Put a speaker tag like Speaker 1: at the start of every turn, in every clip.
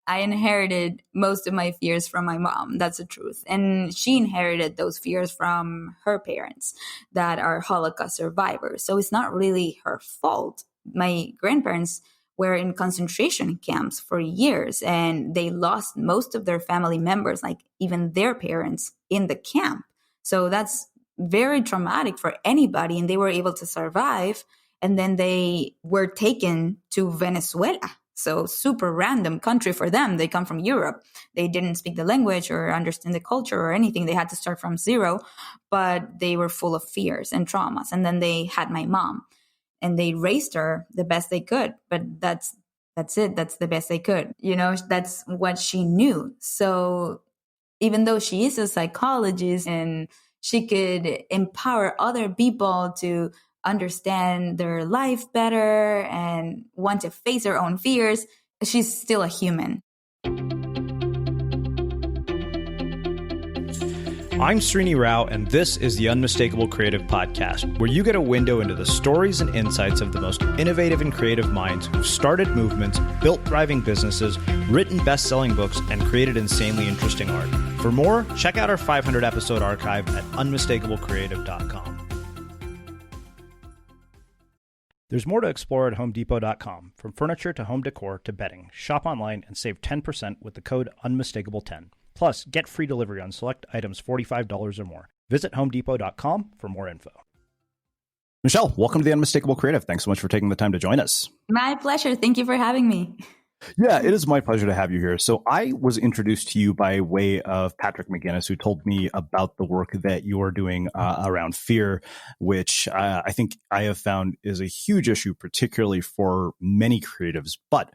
Speaker 1: I inherited most of my fears from my mom. That's the truth. And she inherited those fears from her parents that are Holocaust survivors. So it's not really her fault. My grandparents were in concentration camps for years, and they lost most of their family members, like even their parents, in the camp. So that's very traumatic for anybody, and they were able to survive. And then they were taken to Venezuela. So super random country for them. They come from Europe. They didn't speak the language or understand the culture or anything. They had to start from zero, but they were full of fears and traumas. And then they had my mom, and they raised her the best they could. But that's it. That's the best they could. That's what she knew. So even though she is a psychologist and she could empower other people to understand their life better and want to face their own fears, she's still a human.
Speaker 2: I'm Srini Rao, and this is the Unmistakable Creative Podcast, where you get a window into the stories and insights of the most innovative and creative minds who've started movements, built thriving businesses, written best-selling books, and created insanely interesting art. For more, check out our 500-episode archive at unmistakablecreative.com. There's more to explore at homedepot.com. From furniture to home decor to bedding, shop online and save 10% with the code UNMISTAKABLE10. Plus, get free delivery on select items $45 or more. Visit homedepot.com for more info.
Speaker 3: Michelle, welcome to the Unmistakable Creative. Thanks so much for taking the time to join us.
Speaker 1: My pleasure. Thank you for having me.
Speaker 3: Yeah, it is my pleasure to have you here. So I was introduced to you by way of Patrick McGinnis, who told me about the work that you're doing around fear, which I think I have found is a huge issue, particularly for many creatives. But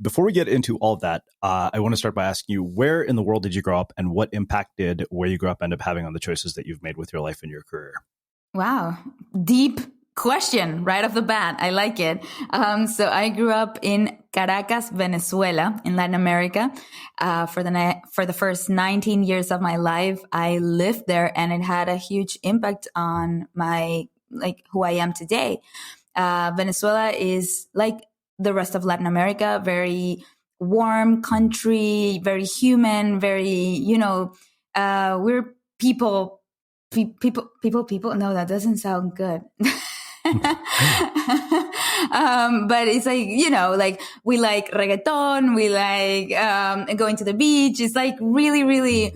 Speaker 3: before we get into all of that, I want to start by asking you, where in the world did you grow up, and what impact did where you grew up end up having on the choices that you've made with your life and your career?
Speaker 1: Wow. Deep question right off the bat. I like it. So I grew up in Caracas, Venezuela, in Latin America. For the first 19 years of my life, I lived there, and it had a huge impact on who I am today. Venezuela is like the rest of Latin America, very warm country, very human, very, we're people. No, that doesn't sound good. But it's like, we like reggaeton, we like going to the beach. It's like really, really,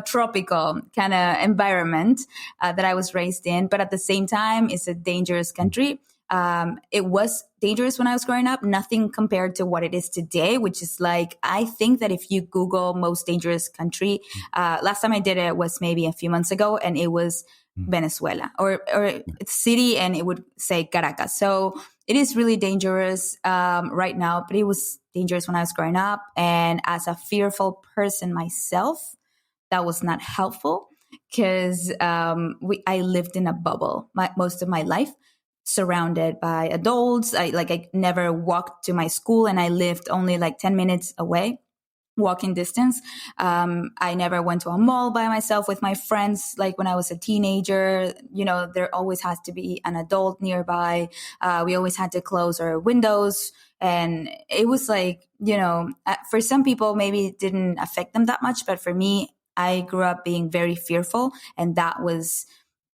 Speaker 1: tropical kind of environment that I was raised in. But at the same time, it's a dangerous country. It was dangerous when I was growing up, nothing compared to what it is today, which is like, I think that if you Google most dangerous country, last time I did it was maybe a few months ago, and it was Venezuela or city, and it would say Caracas. So it is really dangerous right now, but it was dangerous when I was growing up. And as a fearful person myself, that was not helpful because I lived in a bubble most of my life, surrounded by adults. I never walked to my school, and I lived only like 10 minutes away, walking distance. I never went to a mall by myself with my friends. Like when I was a teenager, there always has to be an adult nearby. We always had to close our windows. And it was like, for some people, maybe it didn't affect them that much. But for me, I grew up being very fearful, and that was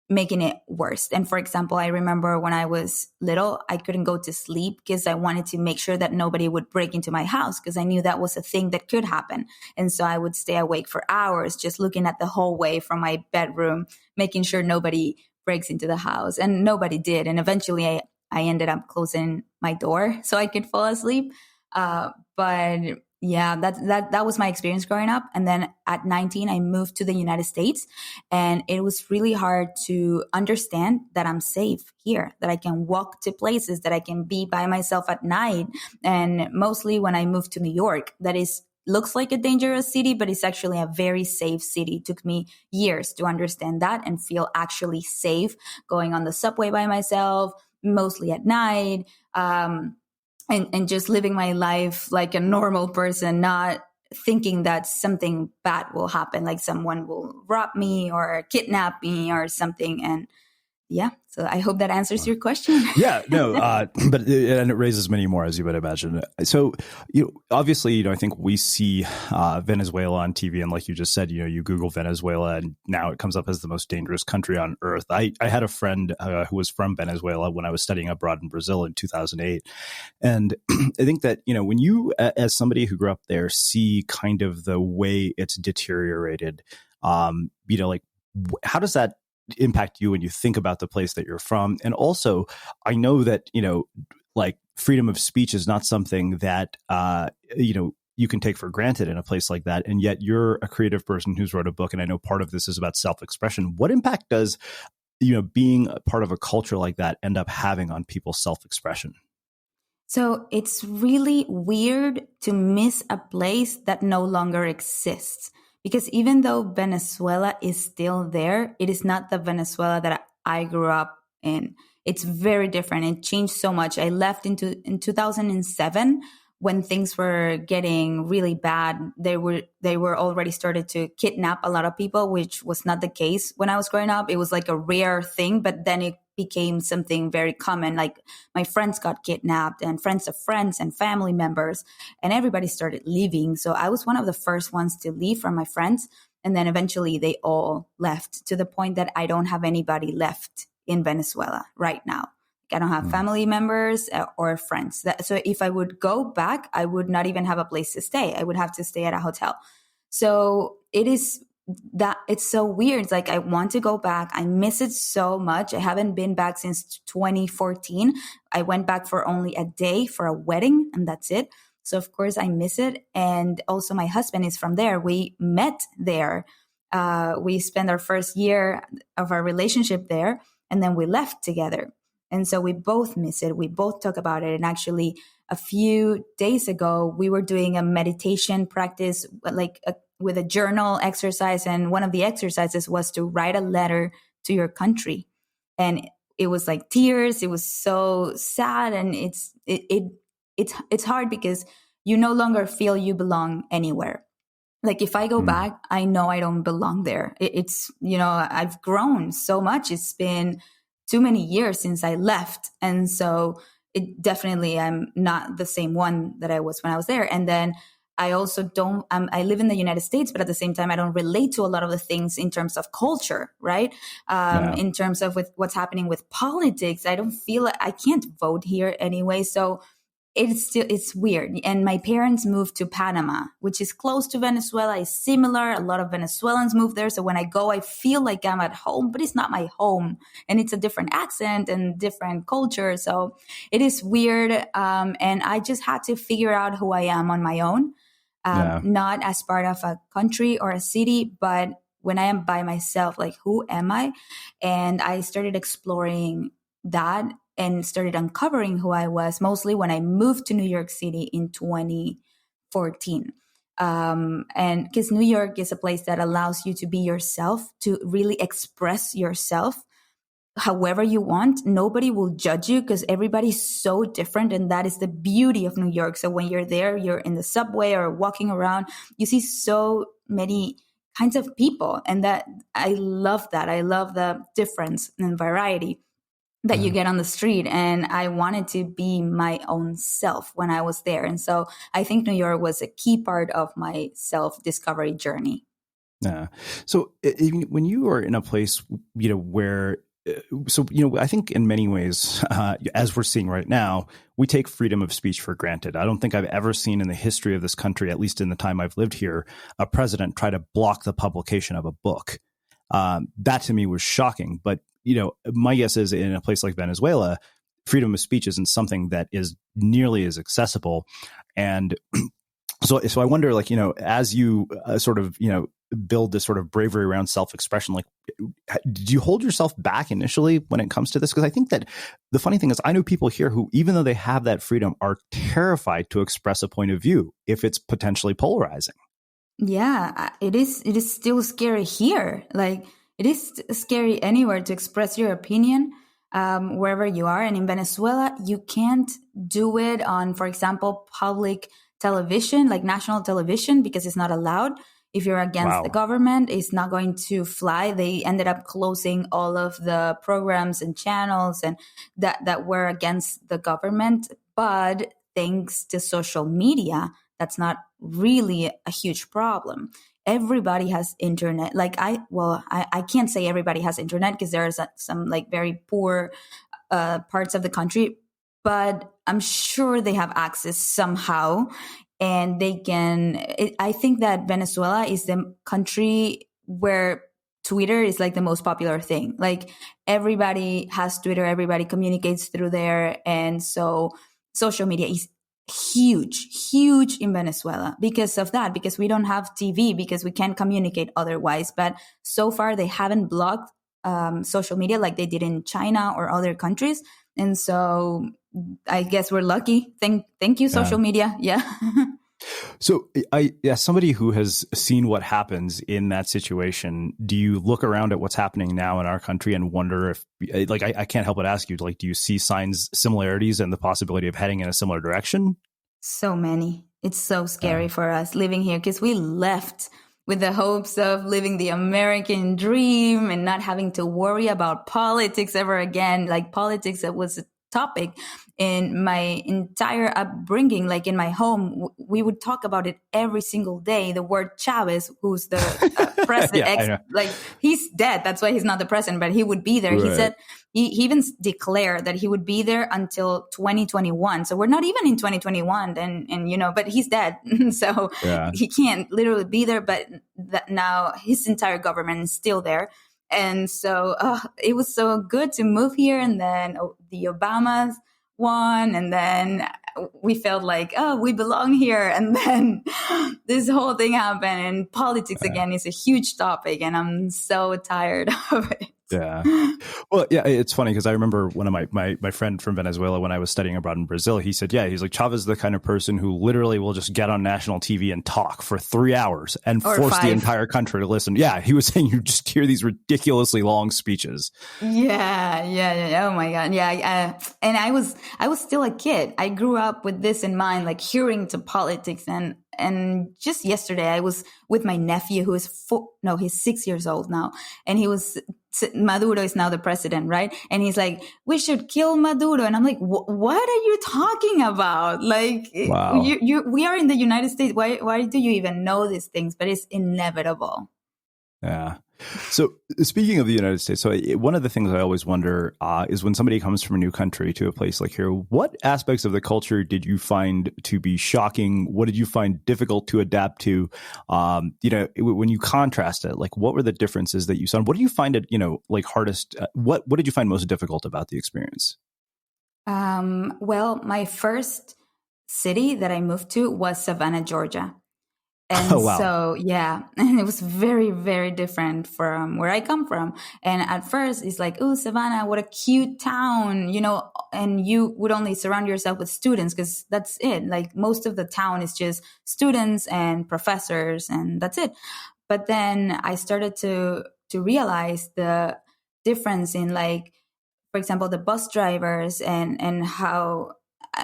Speaker 1: making it worse. And for example, I remember when I was little, I couldn't go to sleep because I wanted to make sure that nobody would break into my house, because I knew that was a thing that could happen. And so I would stay awake for hours just looking at the hallway from my bedroom, making sure nobody breaks into the house. And nobody did. And eventually I ended up closing my door so I could fall asleep. But yeah, that was my experience growing up. And then at 19, I moved to the United States, and it was really hard to understand that I'm safe here, that I can walk to places, that I can be by myself at night. And mostly when I moved to New York, looks like a dangerous city, but it's actually a very safe city. It took me years to understand that and feel actually safe going on the subway by myself, mostly at night. And just living my life like a normal person, not thinking that something bad will happen, like someone will rob me or kidnap me or something. And yeah, so I hope that answers your question.
Speaker 3: Yeah, no, but it raises many more, as you would imagine. So, obviously, I think we see Venezuela on TV, and like you just said, you Google Venezuela, and now it comes up as the most dangerous country on earth. I had a friend who was from Venezuela when I was studying abroad in Brazil in 2008, and I think that when you, as somebody who grew up there, see kind of the way it's deteriorated, like how does that impact you when you think about the place that you're from? And also, I know that, like freedom of speech is not something that, you can take for granted in a place like that. And yet you're a creative person who's wrote a book. And I know part of this is about self-expression. What impact does, being a part of a culture like that end up having on people's self-expression?
Speaker 1: So it's really weird to miss a place that no longer exists. Because even though Venezuela is still there, it is not the Venezuela that I grew up in. It's very different. It changed so much. I left in 2007 when things were getting really bad. They were already started to kidnap a lot of people, which was not the case when I was growing up. It was like a rare thing, but then it became something very common. Like my friends got kidnapped, and friends of friends and family members, and everybody started leaving. So I was one of the first ones to leave from my friends. And then eventually they all left, to the point that I don't have anybody left in Venezuela right now. I don't have family members or friends. So if I would go back, I would not even have a place to stay. I would have to stay at a hotel. So it's so weird. It's like, I want to go back. I miss it so much. I haven't been back since 2014. I went back for only a day for a wedding, and that's it. So of course I miss it. And also my husband is from there. We met there. We spent our first year of our relationship there, and then we left together. And so we both miss it. We both talk about it. And actually, a few days ago, we were doing a meditation practice, with a journal exercise. And one of the exercises was to write a letter to your country. And it was like tears. It was so sad. And it's hard because you no longer feel you belong anywhere. Like if I go back, I know I don't belong there. It's, I've grown so much. It's been too many years since I left. And so I'm not the same one that I was when I was there. And then I also I live in the United States, but at the same time, I don't relate to a lot of the things in terms of culture, right? In terms of with what's happening with politics, I don't feel like I can't vote here anyway. So it's weird. And my parents moved to Panama, which is close to Venezuela. It's similar. A lot of Venezuelans move there. So when I go, I feel like I'm at home, but it's not my home. And it's a different accent and different culture. So it is weird. And I just had to figure out who I am on my own, not as part of a country or a city, but when I am by myself, like, who am I? And I started exploring that and started uncovering who I was, mostly when I moved to New York City in 2014. And because New York is a place that allows you to be yourself, to really express yourself however you want. Nobody will judge you because everybody's so different. And that is the beauty of New York. So when you're there, you're in the subway or walking around, you see so many kinds of people. And that I love that. I love the difference and variety that you get on the street. And I wanted to be my own self when I was there. And so I think New York was a key part of my self-discovery journey.
Speaker 3: Yeah. So when you are in a place, where, I think in many ways, as we're seeing right now, we take freedom of speech for granted. I don't think I've ever seen in the history of this country, at least in the time I've lived here, a president try to block the publication of a book. That to me was shocking. But my guess is in a place like Venezuela, freedom of speech isn't something that is nearly as accessible. And so I wonder, as you build this sort of bravery around self-expression, did you hold yourself back initially when it comes to this? Because I think that the funny thing is I know people here who, even though they have that freedom, are terrified to express a point of view if it's potentially polarizing.
Speaker 1: Yeah, it is still scary here. Like, it is scary anywhere to express your opinion, wherever you are. And in Venezuela, you can't do it on, for example, public television, like national television, because it's not allowed. If you're against the
Speaker 3: Wow.
Speaker 1: government, it's not going to fly. They ended up closing all of the programs and channels and that were against the government. But thanks to social media, that's not really a huge problem. Everybody has internet. Like I can't say everybody has internet because there are some like very poor parts of the country, but I'm sure they have access somehow, and they can. I think that Venezuela is the country where Twitter is like the most popular thing. Like everybody has Twitter, everybody communicates through there, and so social media is huge in Venezuela because of that, because we don't have TV, because we can't communicate otherwise. But so far they haven't blocked social media like they did in China or other countries. And so I guess we're lucky. Thank you, social media. Yeah.
Speaker 3: So as somebody who has seen what happens in that situation, do you look around at what's happening now in our country and wonder if, like, I can't help but ask you, like, do you see similarities and the possibility of heading in a similar direction?
Speaker 1: So many. It's so scary for us living here because we left with the hopes of living the American dream and not having to worry about politics ever again. Like politics, that was a topic in my entire upbringing. Like in my home, we would talk about it every single day. The word Chavez, who's the president, like he's dead. That's why he's not the president, but he would be there. Right. He said, he even declared that he would be there until 2021. So we're not even in 2021 and you know, but he's dead. So he can't literally be there, but now his entire government is still there. And so it was so good to move here. And then the Obamas won. And then we felt like, oh, we belong here. And then this whole thing happened. And politics again is a huge topic. And I'm so tired of it.
Speaker 3: Yeah. Well, yeah, it's funny because I remember one of my friend from Venezuela when I was studying abroad in Brazil, he said, yeah, he's like, Chavez is the kind of person who literally will just get on national TV and talk for 3 hours and force the entire country to listen. Yeah. He was saying you just hear these ridiculously long speeches.
Speaker 1: Yeah. Oh my God. Yeah. And I was still a kid. I grew up with this in mind, like hearing to politics. And just yesterday I was with my nephew who is he's 6 years old now. And Maduro is now the president, right? And he's like, we should kill Maduro. And I'm like, what are you talking about? Like, wow. We are in the United States. Why do you even know these things? But it's inevitable.
Speaker 3: Yeah. So speaking of the United States, so one of the things I always wonder is when somebody comes from a new country to a place like here, what aspects of the culture did you find to be shocking? What did you find difficult to adapt to? When you contrast it, like what were the differences that you saw? What do you find it, like hardest? What did you find most difficult about the experience?
Speaker 1: Well, my first city that I moved to was Savannah, Georgia. And so, yeah, and it was very, very different from where I come from. And at first it's like, oh, Savannah, what a cute town, and you would only surround yourself with students because that's it. Like most of the town is just students and professors and that's it. But then I started to realize the difference in, like, for example, the bus drivers and how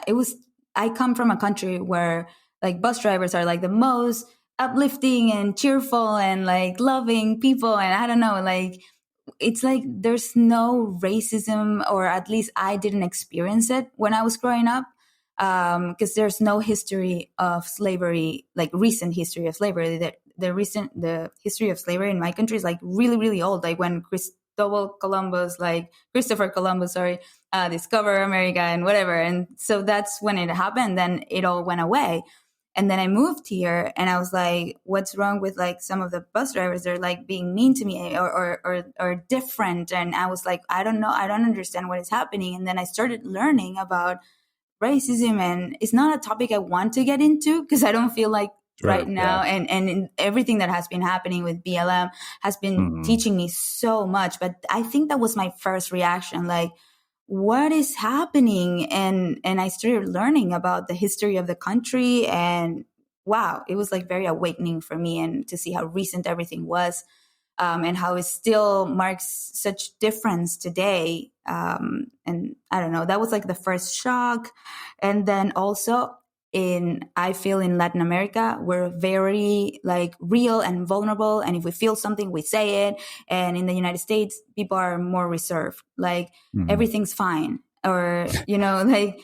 Speaker 1: it was. I come from a country where like bus drivers are like the most uplifting and cheerful and like loving people. And I don't know, like, it's like there's no racism, or at least I didn't experience it when I was growing up. Because there's no history of slavery, like recent history of slavery. The history of slavery in my country is like really, really old. Like when Christopher Columbus, discovered America and whatever. And so that's when it happened. Then it all went away. And then I moved here and I was like, what's wrong with like some of the bus drivers? They're like being mean to me or different. And I was like, I don't know. I don't understand what is happening. And then I started learning about racism, and it's not a topic I want to get into because I don't feel like right now. Yeah. And everything that has been happening with BLM has been teaching me so much. But I think that was my first reaction. Like, what is happening? And I started learning about the history of the country, and wow, it was like very awakening for me, and to see how recent everything was, and how it still marks such difference today. And I don't know, that was like the first shock. And then also I feel in Latin America, we're very like real and vulnerable. And if we feel something, we say it. And in the United States, people are more reserved, like everything's fine, or, like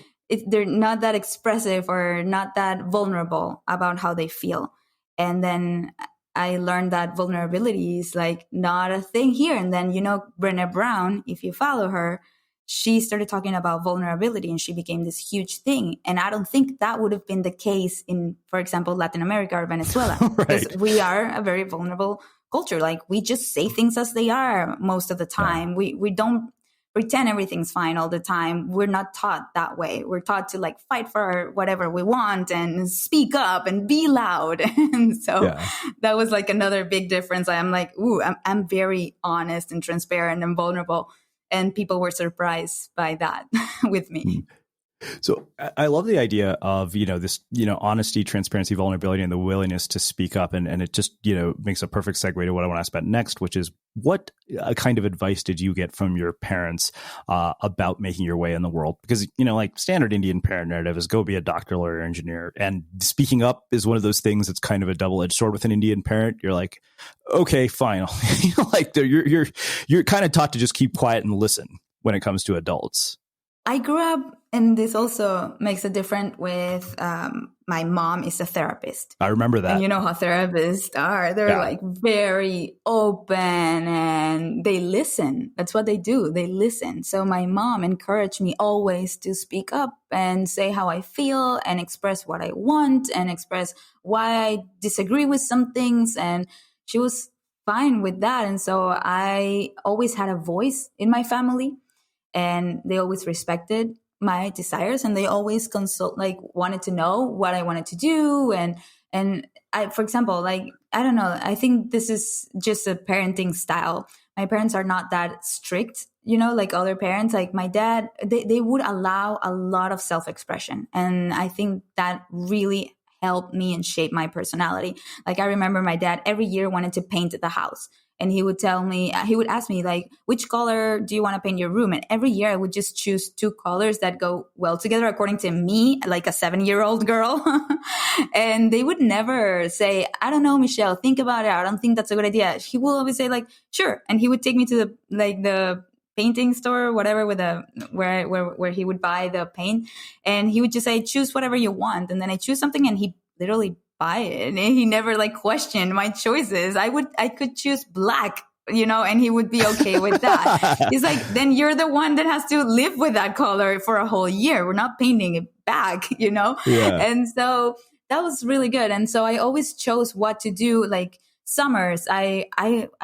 Speaker 1: they're not that expressive or not that vulnerable about how they feel. And then I learned that vulnerability is like not a thing here. And then, Brene Brown, if you follow her, she started talking about vulnerability and she became this huge thing. And I don't think that would have been the case in, for example, Latin America or Venezuela, because we are a very vulnerable culture. Like we just say things as they are most of the time. Yeah. We don't pretend everything's fine all the time. We're not taught that way. We're taught to like fight for whatever we want and speak up and be loud. And so that was like another big difference. I'm like, I'm very honest and transparent and vulnerable. And people were surprised by that with me.
Speaker 3: So I love the idea of, this, honesty, transparency, vulnerability, and the willingness to speak up. And it just, makes a perfect segue to what I want to ask about next, which is what kind of advice did you get from your parents about making your way in the world? Because, like standard Indian parent narrative is go be a doctor, lawyer, engineer. And speaking up is one of those things that's kind of a double-edged sword with an Indian parent. You're like, okay, fine. Like you're kind of taught to just keep quiet and listen when it comes to adults.
Speaker 1: I grew up, and this also makes a difference with my mom is a therapist.
Speaker 3: I remember that.
Speaker 1: And you know how therapists are. They're like very open and they listen. That's what they do. They listen. So my mom encouraged me always to speak up and say how I feel and express what I want and express why I disagree with some things. And she was fine with that. And so I always had a voice in my family. And they always respected my desires, and they always wanted to know what I wanted to do. And I, for example, like, I don't know, I think this is just a parenting style. My parents are not that strict, like other parents. Like my dad, they would allow a lot of self-expression. And I think that really helped me and shape my personality. Like I remember my dad every year wanted to paint the house. And he would ask me like, which color do you want to paint your room? And every year I would just choose two colors that go well together according to me, like a 7-year-old girl. And they would never say, I don't know, Michelle, think about it. I don't think that's a good idea. He will always say like, sure. And he would take me to the painting store or whatever where he would buy the paint. And he would just say, choose whatever you want. And then I choose something and he literally buy it. And he never like questioned my choices. I could choose black, and he would be okay with that. He's like, then you're the one that has to live with that color for a whole year. We're not painting it back, Yeah. And so that was really good. And so I always chose what to do. Like summers, I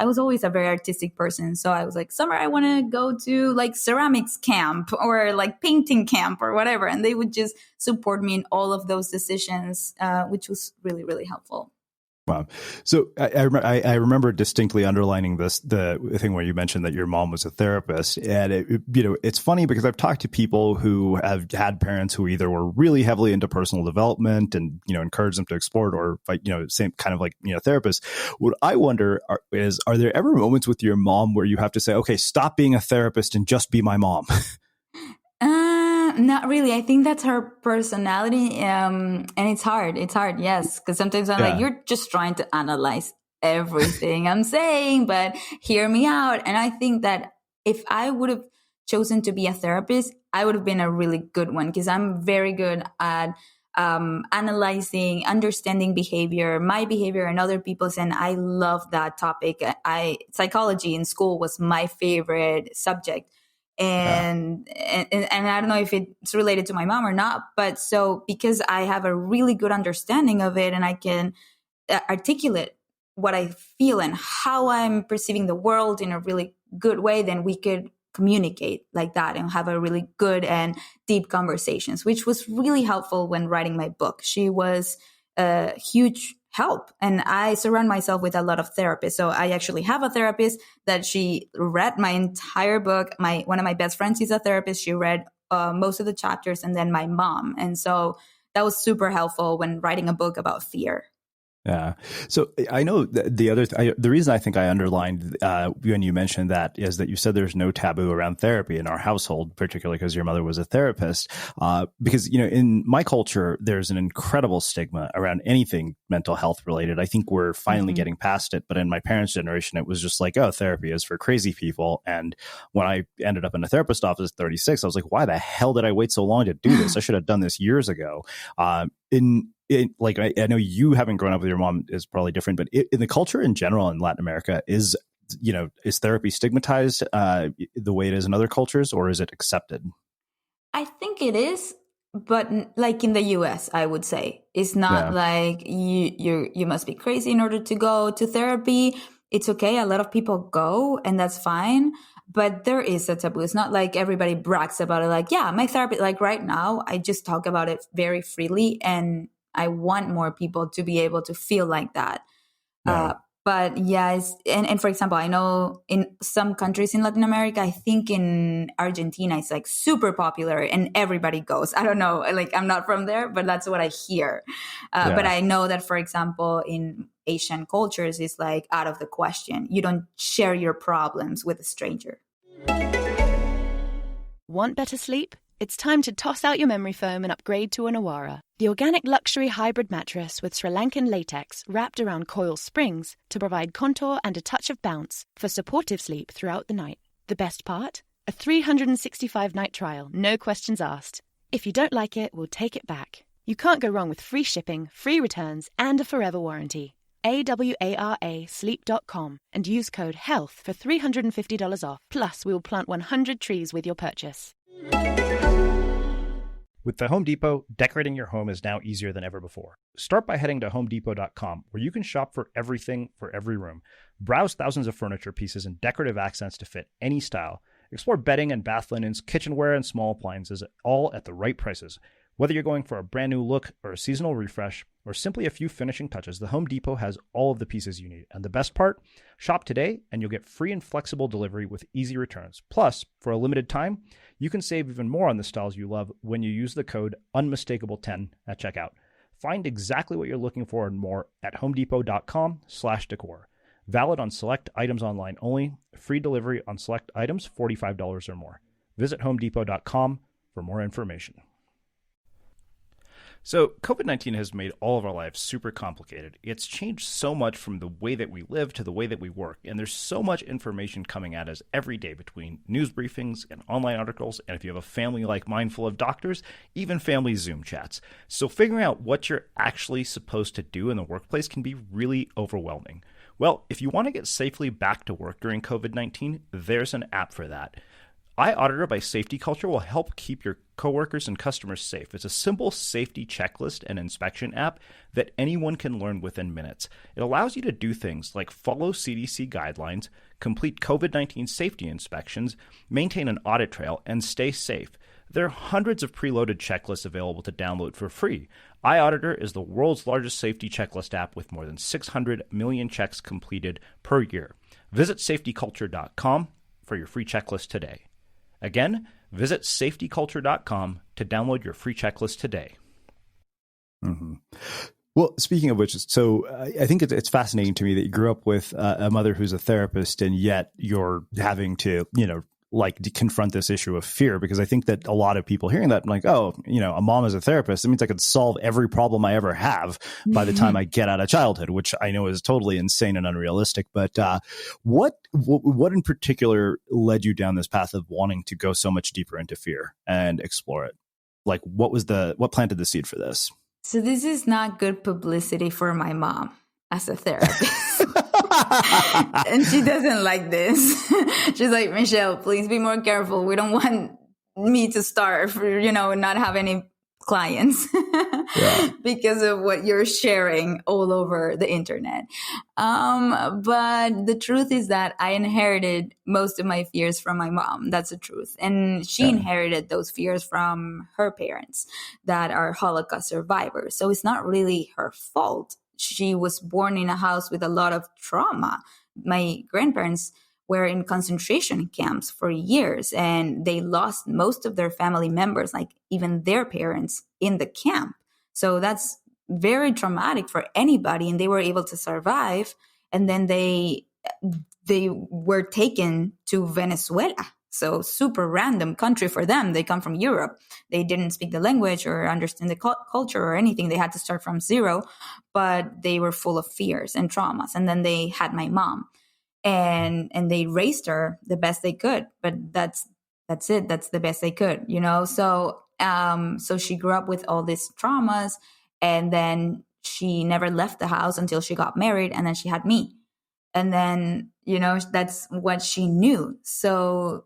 Speaker 1: was always a very artistic person. So I was like, summer, I want to go to like ceramics camp or like painting camp or whatever. And they would just support me in all of those decisions, which was really, really helpful.
Speaker 3: Wow. So I remember distinctly underlining the thing where you mentioned that your mom was a therapist. And it's funny because I've talked to people who have had parents who either were really heavily into personal development and, encouraged them to explore it, or like, same kind of like, therapists. What I wonder is, are there ever moments with your mom where you have to say, okay, stop being a therapist and just be my mom?
Speaker 1: Not really. I think that's her personality. And it's hard. Yes. Because sometimes I'm like, you're just trying to analyze everything I'm saying, but hear me out. And I think that if I would have chosen to be a therapist, I would have been a really good one, because I'm very good at analyzing, understanding my behavior and other people's. And I love that topic. Psychology in school was my favorite subject. And I don't know if it's related to my mom or not, but so because I have a really good understanding of it and I can articulate what I feel and how I'm perceiving the world in a really good way, then we could communicate like that and have a really good and deep conversations, which was really helpful when writing my book. She was a huge help. And I surround myself with a lot of therapists. So I actually have a therapist that she read my entire book. One of my best friends is a therapist. She read most of the chapters, and then my mom. And so that was super helpful when writing a book about fear.
Speaker 3: Yeah. So I know the reason I think I underlined when you mentioned that is that you said there's no taboo around therapy in our household, particularly because your mother was a therapist. Because, in my culture, there's an incredible stigma around anything mental health related. I think we're finally getting past it. But in my parents' generation, it was just like, oh, therapy is for crazy people. And when I ended up in a therapist office at 36, I was like, why the hell did I wait so long to do this? I should have done this years ago. I know you haven't grown up with your mom is probably different, but in the culture in general in Latin America, is therapy stigmatized the way it is in other cultures, or is it accepted?
Speaker 1: I think it is, but like in the US, I would say it's not like you must be crazy in order to go to therapy. It's okay. A lot of people go, and that's fine. But there is a taboo. It's not like everybody brags about it. Like, yeah, my therapist, like right now, I just talk about it very freely, and I want more people to be able to feel like that.
Speaker 3: Yeah.
Speaker 1: But yeah, and for example, I know in some countries in Latin America, I think in Argentina, it's like super popular and everybody goes. I don't know, like I'm not from there, but that's what I hear. But I know that, for example, in Asian cultures, it's like out of the question. You don't share your problems with a stranger.
Speaker 4: Want better sleep? It's time to toss out your memory foam and upgrade to an Awara, the organic luxury hybrid mattress with Sri Lankan latex wrapped around coil springs to provide contour and a touch of bounce for supportive sleep throughout the night. The best part? A 365-night trial, no questions asked. If you don't like it, we'll take it back. You can't go wrong with free shipping, free returns, and a forever warranty. AWARAsleep.com and use code HEALTH for $350 off. Plus, we will plant 100 trees with your purchase.
Speaker 2: With the Home Depot, decorating your home is now easier than ever before. Start by heading to HomeDepot.com, where you can shop for everything for every room. Browse thousands of furniture pieces and decorative accents to fit any style. Explore bedding and bath linens, kitchenware, and small appliances, all at the right prices. Whether you're going for a brand new look or a seasonal refresh, or simply a few finishing touches, the Home Depot has all of the pieces you need. And the best part? Shop today and you'll get free and flexible delivery with easy returns. Plus, for a limited time, you can save even more on the styles you love when you use the code Unmistakable10 at checkout. Find exactly what you're looking for and more at homedepot.com/decor. Valid on select items online only. Free delivery on select items, $45 or more. Visit homedepot.com for more information. So COVID-19 has made all of our lives super complicated. It's changed so much from the way that we live to the way that we work. And there's so much information coming at us every day between news briefings and online articles. And if you have a family like mine full of doctors, even family Zoom chats. So figuring out what you're actually supposed to do in the workplace can be really overwhelming. Well, if you want to get safely back to work during COVID-19, there's an app for that. iAuditor by Safety Culture will help keep your coworkers and customers safe. It's a simple safety checklist and inspection app that anyone can learn within minutes. It allows you to do things like follow CDC guidelines, complete COVID-19 safety inspections, maintain an audit trail, and stay safe. There are hundreds of preloaded checklists available to download for free. iAuditor is the world's largest safety checklist app with more than 600 million checks completed per year. Visit safetyculture.com for your free checklist today. Again, visit safetyculture.com to download your free checklist today.
Speaker 3: Mm-hmm. Well, speaking of which, so I think it's fascinating to me that you grew up with a mother who's a therapist, and yet you're having to, confront this issue of fear, because I think that a lot of people hearing that, like, oh, a mom is a therapist, it means I could solve every problem I ever have by the time I get out of childhood, which I know is totally insane and unrealistic. But what in particular led you down this path of wanting to go so much deeper into fear and explore it? Like, what planted the seed for this?
Speaker 1: So this is not good publicity for my mom as a therapist. And she doesn't like this. She's like, Michelle, please be more careful. We don't want me to starve, not have any clients because of what you're sharing all over the internet. But the truth is that I inherited most of my fears from my mom. That's the truth. And she inherited those fears from her parents that are Holocaust survivors. So it's not really her fault. She was born in a house with a lot of trauma. My grandparents were in concentration camps for years, and they lost most of their family members, like even their parents, in the camp. So that's very traumatic for anybody, and they were able to survive. And then they were taken to Venezuela. So super random country for them. They come from Europe. They didn't speak the language or understand the culture or anything. They had to start from zero, but they were full of fears and traumas. And then they had my mom, and they raised her the best they could. But that's it. That's the best they could, you know? So, so she grew up with all these traumas, and then she never left the house until she got married, and then she had me. And then, you know, that's what she knew. So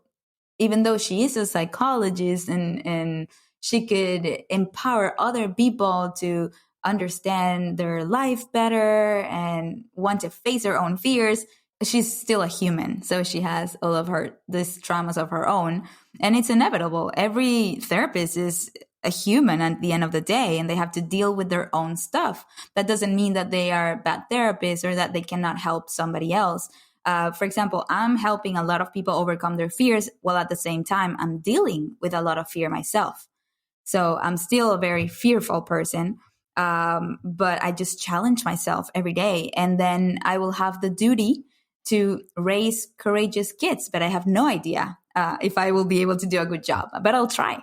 Speaker 1: even though she is a psychologist and she could empower other people to understand their life better and want to face her own fears, she's still a human. So she has all of these traumas of her own, and it's inevitable. Every therapist is a human at the end of the day, and they have to deal with their own stuff. That doesn't mean that they are bad therapists or that they cannot help somebody else. For example, I'm helping a lot of people overcome their fears, while at the same time, I'm dealing with a lot of fear myself. So I'm still a very fearful person, but I just challenge myself every day. And then I will have the duty to raise courageous kids, but I have no idea if I will be able to do a good job, but I'll try.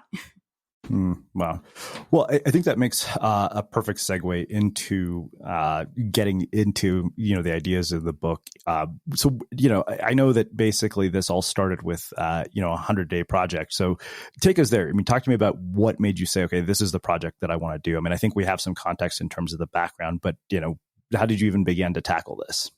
Speaker 3: Wow. Well, I think that makes a perfect segue into getting into, you know, the ideas of the book. So, you know, I know that basically this all started with, you know, 100-day project. So take us there. I mean, talk to me about what made you say, okay, this is the project that I want to do. I mean, I think we have some context in terms of the background, but, you know, how did you even begin to tackle this?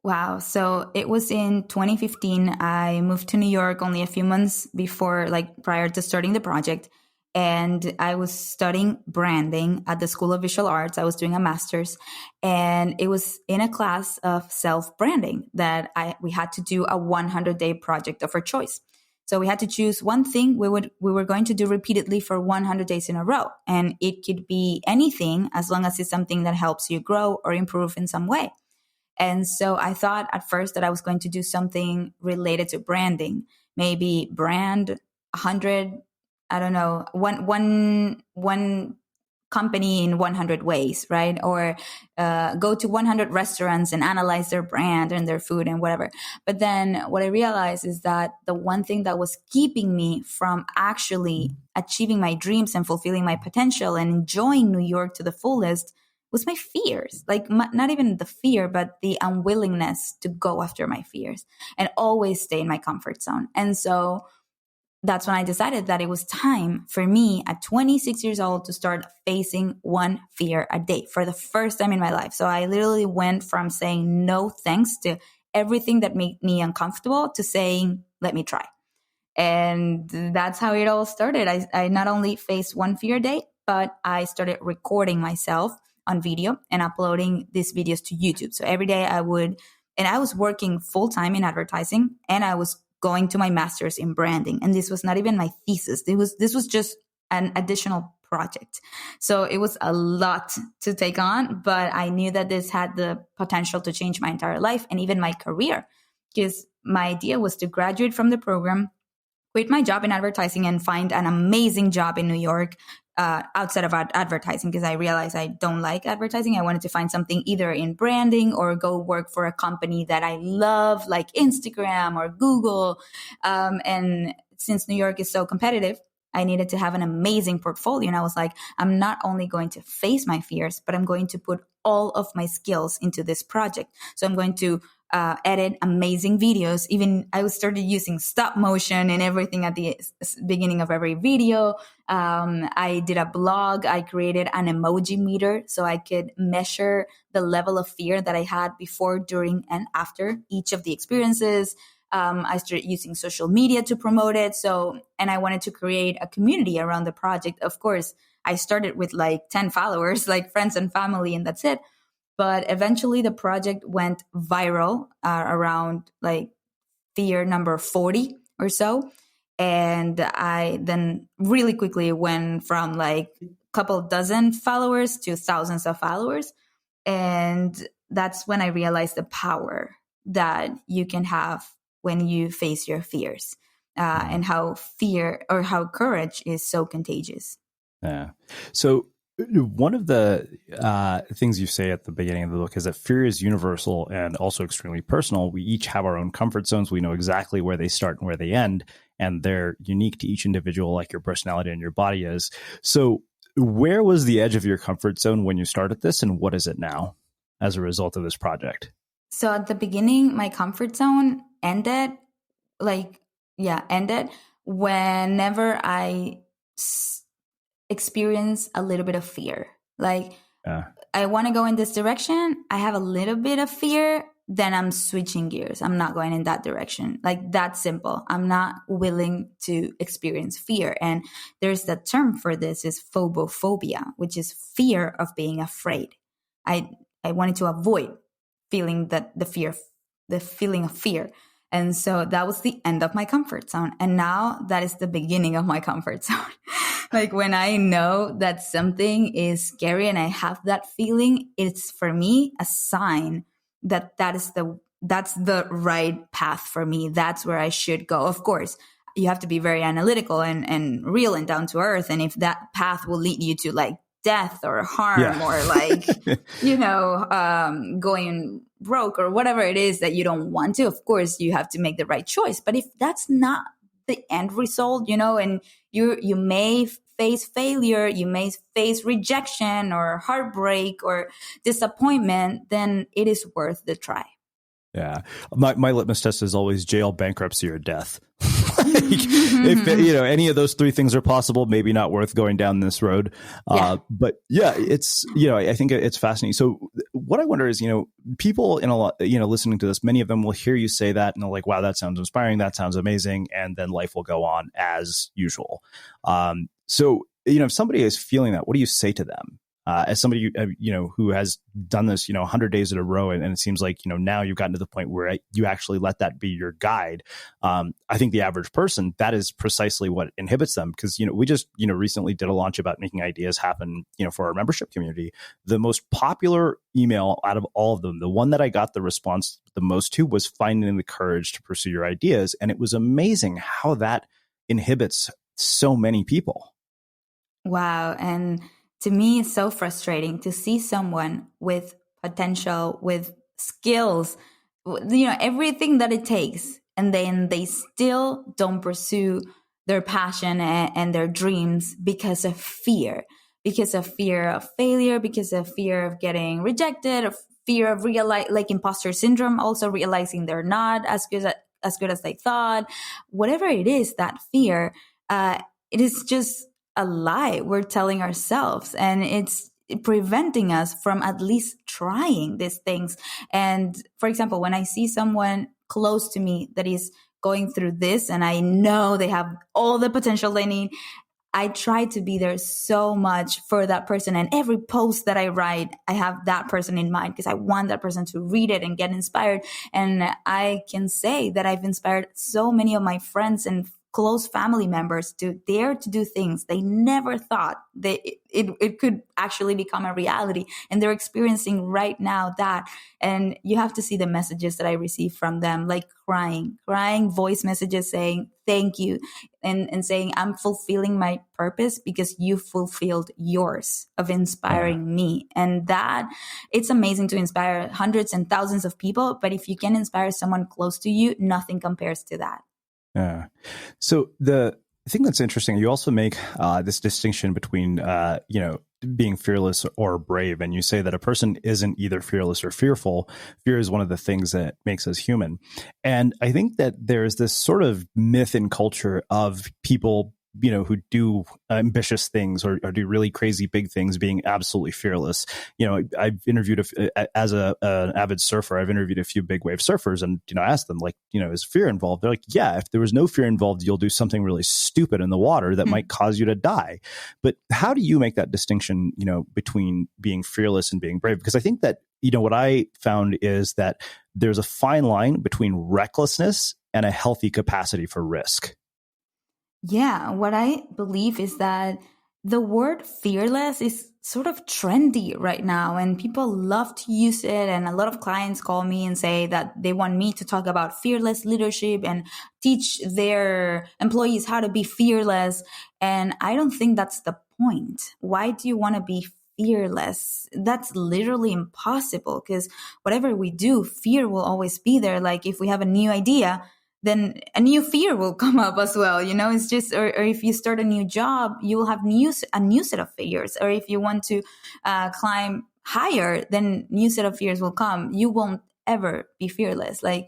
Speaker 1: Wow. So it was in 2015. I moved to New York only a few months before, like prior to starting the project. And I was studying branding at the School of Visual Arts. I was doing a master's, and it was in a class of self-branding that we had to do a 100-day project of our choice. So we had to choose one thing we were going to do repeatedly for 100 days in a row. And it could be anything as long as it's something that helps you grow or improve in some way. And so I thought at first that I was going to do something related to branding, maybe brand 100, I don't know, one company in 100 ways, right? Or go to 100 restaurants and analyze their brand and their food and whatever. But then what I realized is that the one thing that was keeping me from actually achieving my dreams and fulfilling my potential and enjoying New York to the fullest was my fears. Like not even the fear, but the unwillingness to go after my fears and always stay in my comfort zone. And so that's when I decided that it was time for me at 26 years old to start facing one fear a day for the first time in my life. So I literally went from saying no thanks to everything that made me uncomfortable to saying, let me try. And that's how it all started. I not only faced one fear a day, but I started recording myself on video and uploading these videos to YouTube. So every day I was working full time in advertising, and I was going to my master's in branding. And this was not even my thesis. This was just an additional project. So it was a lot to take on, but I knew that this had the potential to change my entire life and even my career, because my idea was to graduate from the program, quit my job in advertising, and find an amazing job in New York outside of advertising, because I realized I don't like advertising. I wanted to find something either in branding or go work for a company that I love, like Instagram or Google. And since New York is so competitive, I needed to have an amazing portfolio. And I was like, I'm not only going to face my fears, but I'm going to put all of my skills into this project. So I'm going to edit amazing videos. Even I started using stop motion and everything at the beginning of every video. I did a blog. I created an emoji meter so I could measure the level of fear that I had before, during, and after each of the experiences. I started using social media to promote it. And I wanted to create a community around the project. Of course, I started with like 10 followers, like friends and family, and that's it. But eventually the project went viral around like fear number 40 or so. And I then really quickly went from like a couple dozen followers to thousands of followers. And that's when I realized the power that you can have when you face your fears, and how fear or how courage is so contagious.
Speaker 3: Yeah. So One of the things you say at the beginning of the book is that fear is universal and also extremely personal. We each have our own comfort zones. We know exactly where they start and where they end, and they're unique to each individual, like your personality and your body is. So where was the edge of your comfort zone when you started this, and what is it now as a result of this project?
Speaker 1: So at the beginning, my comfort zone ended, ended whenever I experience a little bit of fear. Like, I want to go in this direction. I have a little bit of fear. Then I'm switching gears. I'm not going in that direction. Like, that's simple. I'm not willing to experience fear. And there's the term for this is phobophobia, which is fear of being afraid. I wanted to avoid feeling the feeling of fear. And so that was the end of my comfort zone. And now that is the beginning of my comfort zone. Like, when I know that something is scary and I have that feeling, it's for me a sign that that's the right path for me. That's where I should go. Of course, you have to be very analytical and real and down to earth. And if that path will lead you to like death or harm or like, going broke or whatever it is that you don't want to, of course, you have to make the right choice. But if that's not the end result, and you may face failure, you may face rejection or heartbreak or disappointment, then it is worth the try.
Speaker 3: Yeah. My litmus test is always jail, bankruptcy, or death. If any of those three things are possible, maybe not worth going down this road. But yeah, it's, I think it's fascinating. So what I wonder is, people in a lot, listening to this, many of them will hear you say that and they're like, wow, that sounds inspiring. That sounds amazing. And then life will go on as usual. So, if somebody is feeling that, what do you say to them? As somebody, who has done this, 100 days in a row, and it seems like, now you've gotten to the point where you actually let that be your guide. I think the average person, that is precisely what inhibits them. Because, we just, recently did a launch about making ideas happen, for our membership community. The most popular email out of all of them, the one that I got the response the most to, was finding the courage to pursue your ideas. And it was amazing how that inhibits so many people.
Speaker 1: Wow. And to me, it's so frustrating to see someone with potential, with skills, everything that it takes, and then they still don't pursue their passion and their dreams because of fear of failure, because of fear of getting rejected, of fear of like imposter syndrome, also realizing they're not as good as they thought. Whatever it is, that fear, it is just a lie we're telling ourselves, and it's preventing us from at least trying these things. And for example, when I see someone close to me that is going through this and I know they have all the potential they need, I try to be there so much for that person. And every post that I write, I have that person in mind because I want that person to read it and get inspired. And I can say that I've inspired so many of my friends and close family members to dare to do things they never thought that it could actually become a reality. And they're experiencing right now that. And you have to see the messages that I receive from them, like crying voice messages saying, thank you. And saying, I'm fulfilling my purpose because you fulfilled yours of inspiring me. And that, it's amazing to inspire hundreds and thousands of people. But if you can inspire someone close to you, nothing compares to that.
Speaker 3: Yeah. So the thing that's interesting, you also make this distinction between, being fearless or brave. And you say that a person isn't either fearless or fearful. Fear is one of the things that makes us human. And I think that there's this sort of myth in culture of people, who do ambitious things or do really crazy big things being absolutely fearless. I've interviewed as an avid surfer, I've interviewed a few big wave surfers and, I asked them like, is fear involved? They're like, yeah, if there was no fear involved, you'll do something really stupid in the water that might cause you to die. But how do you make that distinction, between being fearless and being brave? Because I think that, what I found is that there's a fine line between recklessness and a healthy capacity for risk.
Speaker 1: Yeah, what I believe is that the word fearless is sort of trendy right now and people love to use it. And a lot of clients call me and say that they want me to talk about fearless leadership and teach their employees how to be fearless. And I don't think that's the point? Why do you want to be fearless? That's literally impossible, because whatever we do, fear will always be there. Like if we have a new idea, then a new fear will come up as well. It's just, or if you start a new job, you will have a new set of fears. Or if you want to climb higher, then new set of fears will come. You won't ever be fearless. Like,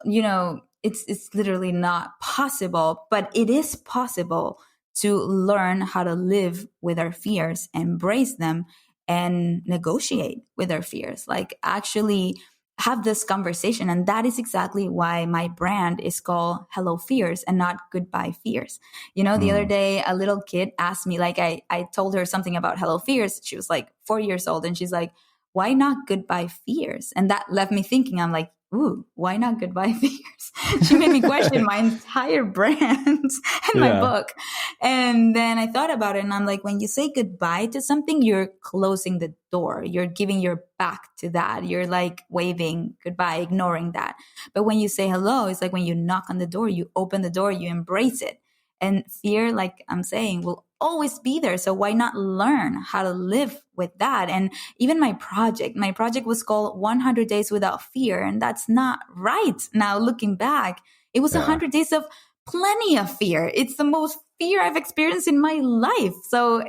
Speaker 1: it's literally not possible, but it is possible to learn how to live with our fears, embrace them, and negotiate with our fears. Like actually have this conversation. And that is exactly why my brand is called Hello Fears and not Goodbye Fears. The other day, a little kid asked me, like I told her something about Hello Fears. She was like 4 years old, and she's like, why not Goodbye Fears? And that left me thinking. I'm like, ooh, why not Goodbye Fears? She made me question my entire brand and my book. And then I thought about it, and I'm like, when you say goodbye to something, you're closing the door. You're giving your back to that. You're like waving goodbye, ignoring that. But when you say hello, it's like when you knock on the door, you open the door, you embrace it. And fear, like I'm saying, will always be there. So why not learn how to live with that? And even my project was called 100 Days Without Fear. And that's not right. Now, looking back, it was 100 days of plenty of fear. It's the most fear I've experienced in my life. So,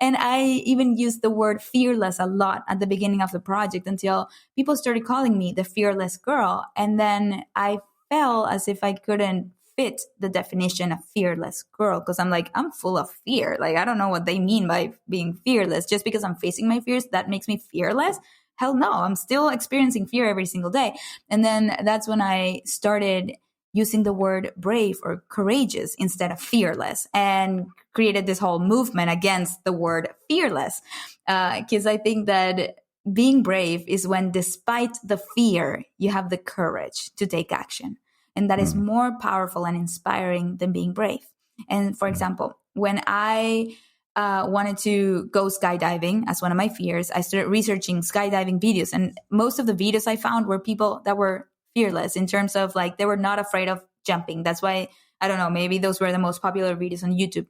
Speaker 1: and I even used the word fearless a lot at the beginning of the project until people started calling me the fearless girl. And then I felt as if I couldn't fit the definition of fearless girl, because I'm like, I'm full of fear. Like, I don't know what they mean by being fearless. Just because I'm facing my fears, that makes me fearless? Hell no, I'm still experiencing fear every single day. And then that's when I started using the word brave or courageous instead of fearless, and created this whole movement against the word fearless. Because I think that being brave is when, despite the fear, you have the courage to take action. And that is more powerful and inspiring than being brave. And for example, when I wanted to go skydiving as one of my fears, I started researching skydiving videos. And most of the videos I found were people that were fearless in terms of like, they were not afraid of jumping. That's why, I don't know, maybe those were the most popular videos on YouTube.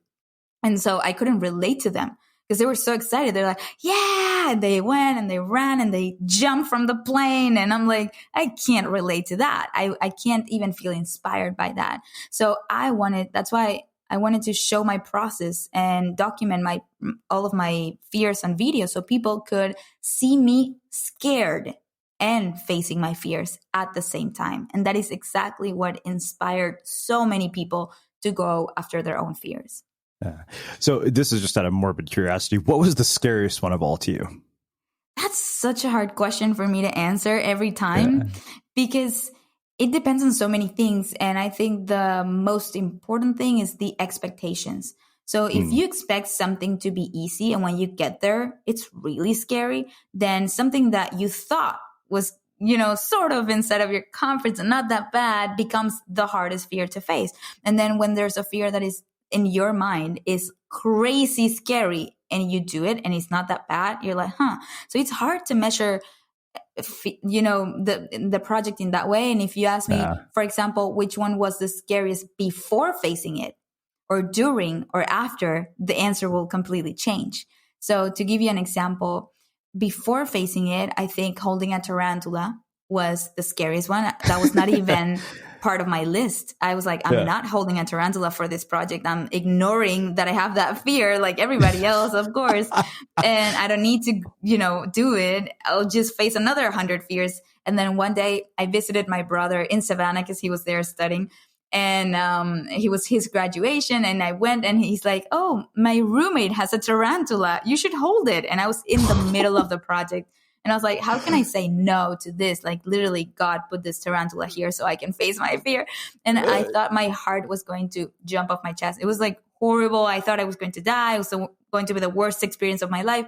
Speaker 1: And so I couldn't relate to them, because they were so excited. They're like, yeah, and they went and they ran and they jumped from the plane. And I'm like, I can't relate to that. I can't even feel inspired by that. So that's why I wanted to show my process and document all of my fears on video, so people could see me scared and facing my fears at the same time. And that is exactly what inspired so many people to go after their own fears.
Speaker 3: Yeah. So this is just out of morbid curiosity. What was the scariest one of all to you?
Speaker 1: That's such a hard question for me to answer every time, because it depends on so many things. And I think the most important thing is the expectations. So if you expect something to be easy, and when you get there, it's really scary, then something that you thought was, sort of inside of your comfort zone, not that bad, becomes the hardest fear to face. And then when there's a fear that is in your mind is crazy scary, and you do it and it's not that bad, you're like, So it's hard to measure, the project in that way. And if you ask me, for example, which one was the scariest before facing it, or during or after, the answer will completely change. So to give you an example, before facing it, I think holding a tarantula was the scariest one. That was not even part of my list. I was like, I'm not holding a tarantula for this project. I'm ignoring that I have that fear like everybody else, of course. And I don't need to, do it. I'll just face another 100 fears. And then one day I visited my brother in Savannah, because he was there studying. And he was his graduation, and I went, and he's like, oh, my roommate has a tarantula. You should hold it. And I was in the middle of the project. And I was like, how can I say no to this? Like, literally, God put this tarantula here so I can face my fear. And I thought my heart was going to jump off my chest. It was like horrible. I thought I was going to die. It was going to be the worst experience of my life.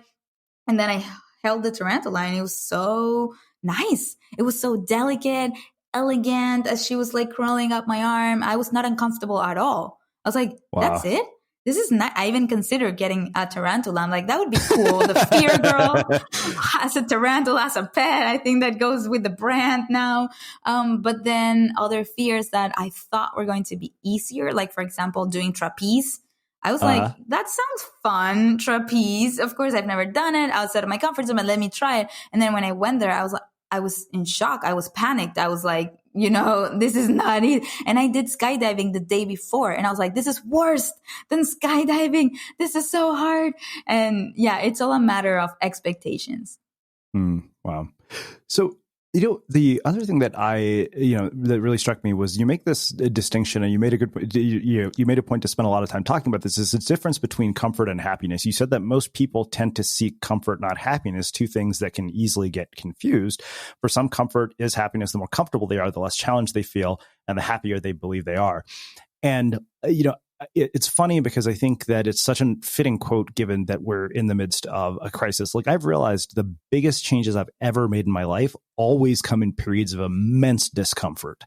Speaker 1: And then I held the tarantula, and it was so nice. It was so delicate, elegant, as she was like crawling up my arm. I was not uncomfortable at all. I was like, That's it? This is not, I even considered getting a tarantula. I'm like, that would be cool. The fear girl has a tarantula as a pet. I think that goes with the brand now. But then other fears that I thought were going to be easier, like, for example, doing trapeze. I was like, that sounds fun. Trapeze. Of course, I've never done it outside of my comfort zone, but let me try it. And then when I went there, I was in shock. I was panicked. I was like, this is not it. And I did skydiving the day before. And I was like, this is worse than skydiving. This is so hard. And yeah, it's all a matter of expectations.
Speaker 3: Wow. So, the other thing that that really struck me was you make this distinction, and you made a good point. You made a point to spend a lot of time talking about this. Is the difference between comfort and happiness. You said that most people tend to seek comfort, not happiness, two things that can easily get confused. For some, comfort is happiness. The more comfortable they are, the less challenged they feel, and the happier they believe they are. And, it's funny because I think that it's such a fitting quote given that we're in the midst of a crisis. Like, I've realized the biggest changes I've ever made in my life always come in periods of immense discomfort.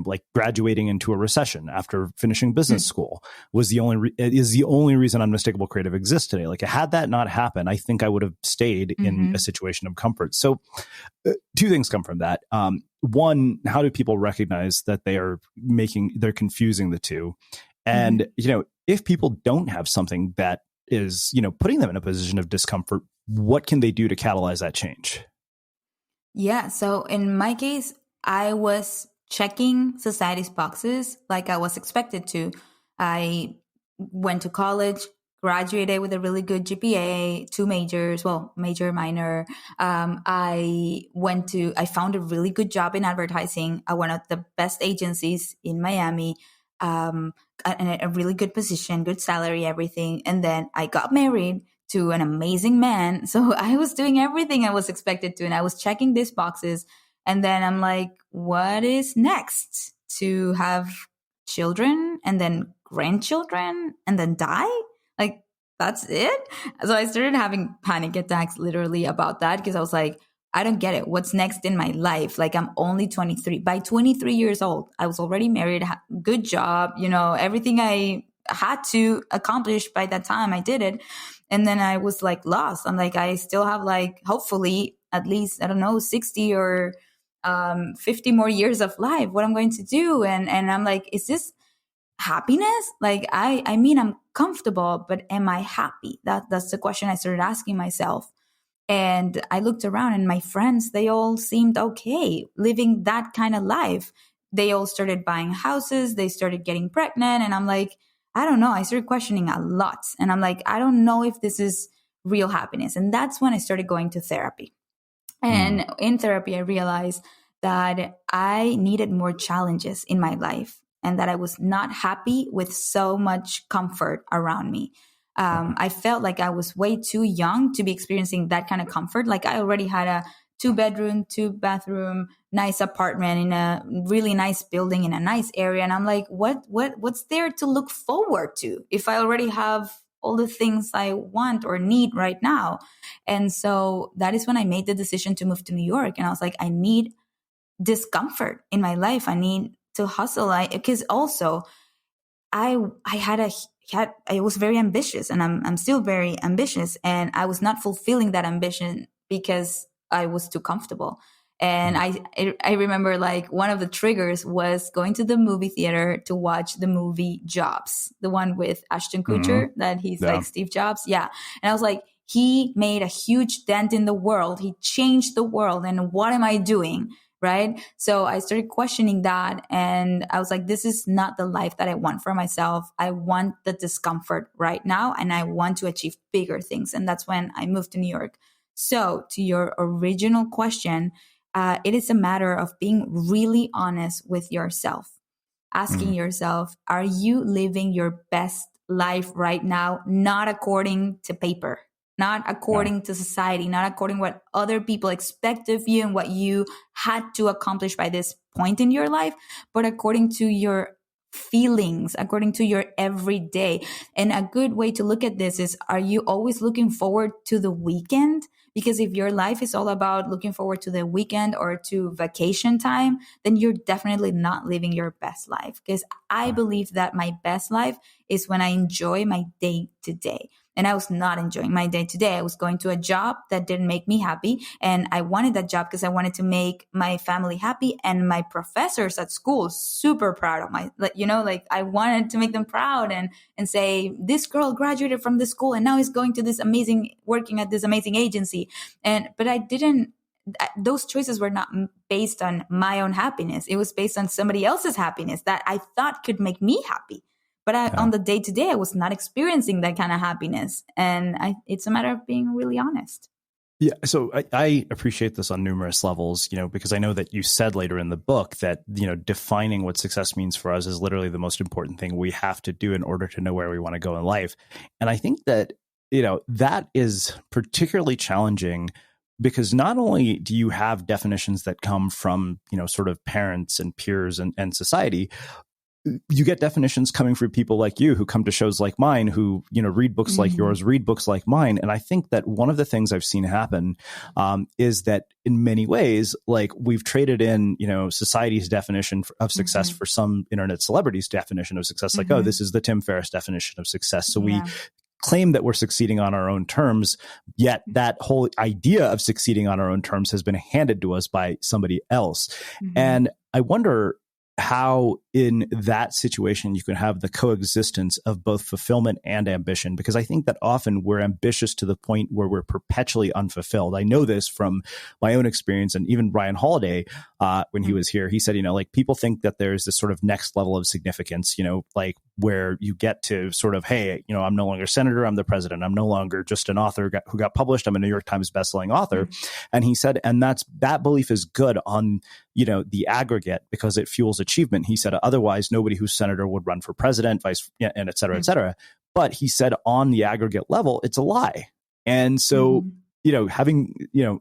Speaker 3: Like graduating into a recession after finishing business school is the only reason Unmistakable Creative exists today. Like, had that not happened, I think I would have stayed in a situation of comfort. So two things come from that. One, how do people recognize that they're confusing the two? And, if people don't have something that is, putting them in a position of discomfort, what can they do to catalyze that change?
Speaker 1: Yeah. So in my case, I was checking society's boxes like I was expected to. I went to college, graduated with a really good GPA, 2 majors, major, minor. I found a really good job in advertising at one of the best agencies in Miami, and a really good position, good salary, everything. And then I got married to an amazing man. So I was doing everything I was expected to, and I was checking these boxes. And then I'm like, what is next? To have children and then grandchildren and then die? Like, that's it? So I started having panic attacks literally about that, because I was like, I don't get it. What's next in my life? Like, I'm only 23. By 23 years old, I was already married, good job, everything I had to accomplish by that time, I did it. And then I was like lost. I'm like, I still have hopefully at least, 60 or 50 more years of life. What I'm going to do? And I'm like, is this happiness? Like, I mean, I'm comfortable, but am I happy? That's the question I started asking myself. And I looked around, and my friends, they all seemed okay living that kind of life. They all started buying houses. They started getting pregnant. And I'm like, I don't know. I started questioning a lot. And I'm like, I don't know if this is real happiness. And that's when I started going to therapy. And in therapy, I realized that I needed more challenges in my life, and that I was not happy with so much comfort around me. I felt like I was way too young to be experiencing that kind of comfort. Like, I already had a 2-bedroom, 2-bathroom, nice apartment in a really nice building in a nice area. And I'm like, what's there to look forward to if I already have all the things I want or need right now? And so that is when I made the decision to move to New York. And I was like, I need discomfort in my life. I need to hustle. Because also I was very ambitious, and I'm still very ambitious, and I was not fulfilling that ambition because I was too comfortable. And I remember one of the triggers was going to the movie theater to watch the movie Jobs, the one with Ashton Kutcher, that he's like Steve Jobs. Yeah. And I was like, he made a huge dent in the world. He changed the world. And what am I doing? Right. So I started questioning that, and I was like, this is not the life that I want for myself. I want the discomfort right now, and I want to achieve bigger things. And that's when I moved to New York. So to your original question, it is a matter of being really honest with yourself, asking yourself, are you living your best life right now? Not according to paper, not according to society, not according to what other people expect of you and what you had to accomplish by this point in your life, but according to your feelings, according to your everyday. And a good way to look at this is, are you always looking forward to the weekend? Because if your life is all about looking forward to the weekend or to vacation time, then you're definitely not living your best life. Because I believe that my best life is when I enjoy my day to day. And I was not enjoying my day to day. I was going to a job that didn't make me happy. And I wanted that job because I wanted to make my family happy and my professors at school super proud of my, I wanted to make them proud and say, this girl graduated from this school and now is going to this working at this amazing agency. But I didn't, those choices were not based on my own happiness. It was based on somebody else's happiness that I thought could make me happy. But on the day to day, I was not experiencing that kind of happiness. And it's a matter of being really honest.
Speaker 3: Yeah. So I appreciate this on numerous levels, because I know that you said later in the book that, defining what success means for us is literally the most important thing we have to do in order to know where we want to go in life. And I think that, that is particularly challenging because not only do you have definitions that come from, sort of parents and peers and society, you get definitions coming from people like you who come to shows like mine, who, read books like yours, read books like mine. And I think that one of the things I've seen happen is that in many ways, like we've traded in, society's definition of success for some internet celebrities' definition of success. Like, oh, this is the Tim Ferriss definition of success. So we claim that we're succeeding on our own terms, yet that whole idea of succeeding on our own terms has been handed to us by somebody else. And I wonder how in that situation you can have the coexistence of both fulfillment and ambition, because I think that often we're ambitious to the point where we're perpetually unfulfilled. I know this from my own experience, and even Ryan Holiday, when he was here, he said, like people think that there's this sort of next level of significance, like where you get to sort of, hey, I'm no longer a senator, I'm the president. I'm no longer just an author who got published. I'm a New York Times bestselling author. And he said, and that belief is good on, the aggregate because it fuels achievement. He said, otherwise, nobody who's senator would run for president, and et cetera, et cetera. But he said on the aggregate level, it's a lie. And so, having,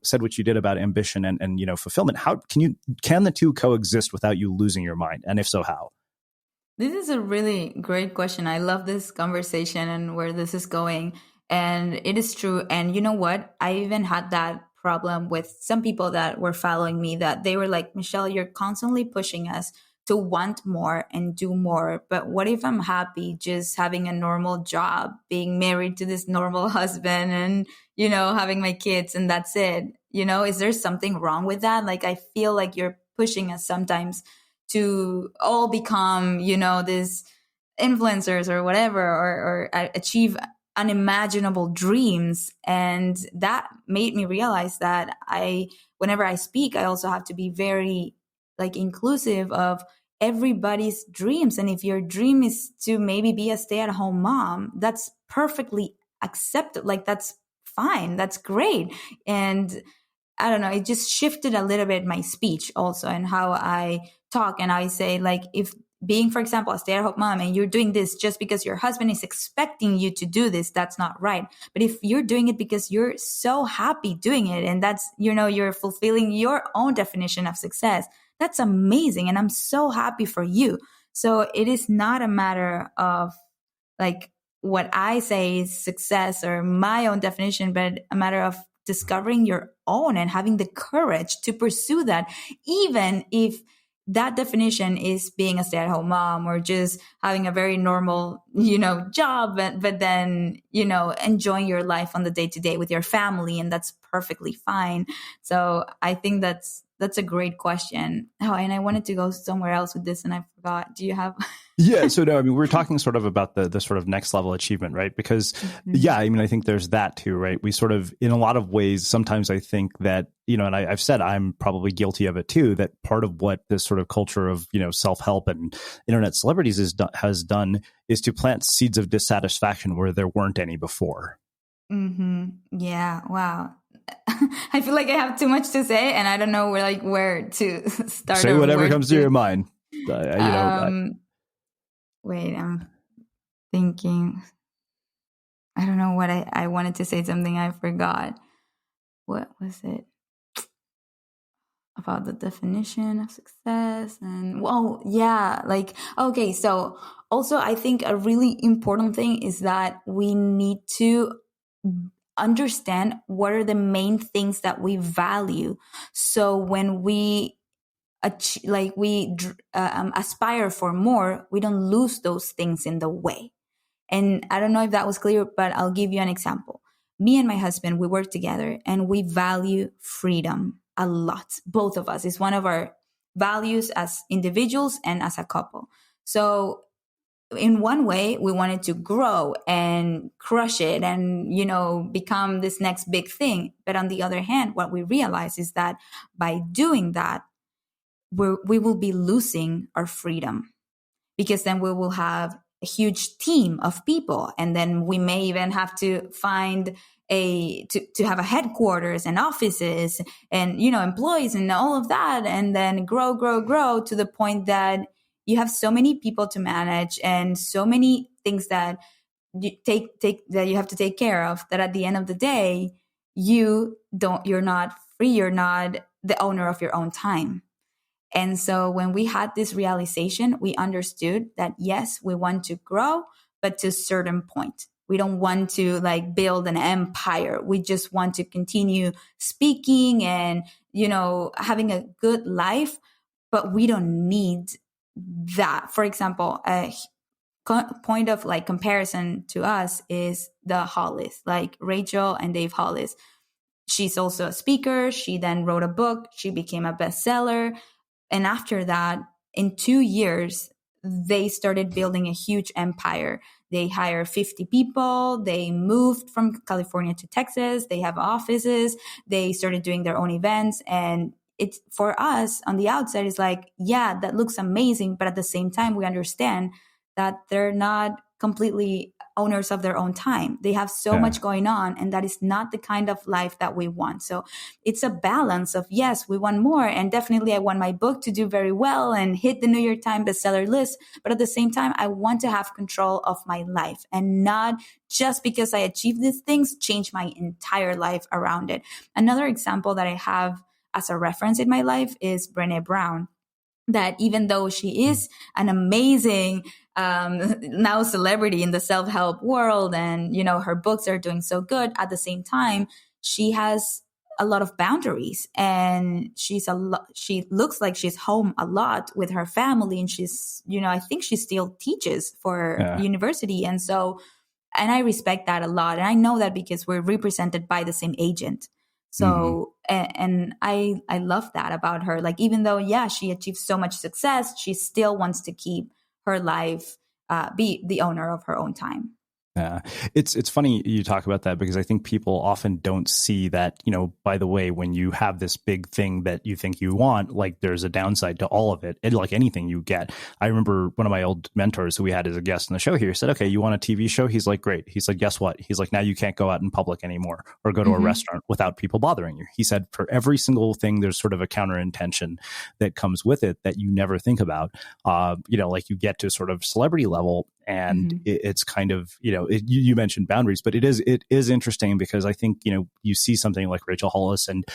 Speaker 3: said what you did about ambition and fulfillment, how can the two coexist without you losing your mind? And if so, how?
Speaker 1: This is a really great question. I love this conversation and where this is going. And it is true. And you know what? I even had that problem with some people that were following me, that they were like, Michelle, you're constantly pushing us to want more and do more. But what if I'm happy just having a normal job, being married to this normal husband and, having my kids and that's it? Is there something wrong with that? Like, I feel like you're pushing us sometimes to all become, this influencers or whatever, or achieve unimaginable dreams. And that made me realize that whenever I speak, I also have to be very inclusive of everybody's dreams. And if your dream is to maybe be a stay-at-home mom, that's perfectly accepted. Like, that's fine. That's great. And I don't know, it just shifted a little bit my speech also and how I talk. And I say, if being, for example, a stay-at-home mom and you're doing this just because your husband is expecting you to do this, that's not right. But if you're doing it because you're so happy doing it and that's, you're fulfilling your own definition of success, that's amazing. And I'm so happy for you. So it is not a matter of what I say is success or my own definition, but a matter of discovering your own and having the courage to pursue that, even if that definition is being a stay-at-home mom or just having a very normal, job, but then, enjoying your life on the day-to-day with your family, and that's perfectly fine. So I think that's a great question. Oh, and I wanted to go somewhere else with this and I forgot. Do you have...
Speaker 3: Yeah. So no, we're talking sort of about the sort of next level achievement, right? Because I think there's that too, right? We sort of, in a lot of ways, sometimes I think that, and I've said I'm probably guilty of it too, that part of what this sort of culture of, self-help and internet celebrities has done is to plant seeds of dissatisfaction where there weren't any before.
Speaker 1: Yeah. Wow. I feel like I have too much to say and I don't know where to start.
Speaker 3: Say whatever comes to your mind.
Speaker 1: Wait, I'm thinking. I don't know what I wanted to say something I forgot. What was it? About the definition of success and okay. So also I think a really important thing is that we need to understand what are the main things that we value. So when we aspire for more, we don't lose those things in the way. And I don't know if that was clear, but I'll give you an example. Me and my husband, we work together and we value freedom a lot. Both of us. It's one of our values as individuals and as a couple. So in one way, we wanted to grow and crush it and, become this next big thing. But on the other hand, what we realize is that by doing that, we will be losing our freedom, because then we will have a huge team of people. And then we may even have to find to have a headquarters and offices and, employees and all of that. And then grow to the point that you have so many people to manage and so many things that you that you have to take care of, that at the end of the day, you're not free. You're not the owner of your own time. And so when we had this realization, we understood that, yes, we want to grow, but to a certain point. We don't want to build an empire. We just want to continue speaking and, having a good life, but we don't need that. For example, a point of comparison to us is the Hollis, like Rachel and Dave Hollis. She's also a speaker. She then wrote a book. She became a bestseller. And after that, in 2 years, they started building a huge empire. They hire 50 people. They moved from California to Texas. They have offices. They started doing their own events. And it's, for us on the outside, it's yeah, that looks amazing. But at the same time, we understand that they're not completely owners of their own time. They have so much going on, and that is not the kind of life that we want. So it's a balance of, yes, we want more. And definitely I want my book to do very well and hit the New York Times bestseller list. But at the same time, I want to have control of my life, and not just because I achieve these things, change my entire life around it. Another example that I have as a reference in my life is Brene Brown. That even though she is an amazing now celebrity in the self-help world, and her books are doing so good, at the same time she has a lot of boundaries, and she looks like she's home a lot with her family, and she's I think she still teaches for university, and I respect that a lot, and I know that because we're represented by the same agent. So, and I love that about her. Even though, she achieved so much success, she still wants to keep her life, be the owner of her own time.
Speaker 3: Yeah, it's funny you talk about that, because I think people often don't see that, by the way, when you have this big thing that you think you want, there's a downside to all of it. And anything you get. I remember one of my old mentors who we had as a guest on the show here said, okay, you want a TV show? He's like, great. He's like, guess what? He's like, now you can't go out in public anymore or go to a restaurant without people bothering you. He said, for every single thing, there's sort of a counter intention that comes with it that you never think about. You get to sort of celebrity level, and it's kind of, you mentioned boundaries, but it is interesting, because I think, you see something like Rachel Hollis, and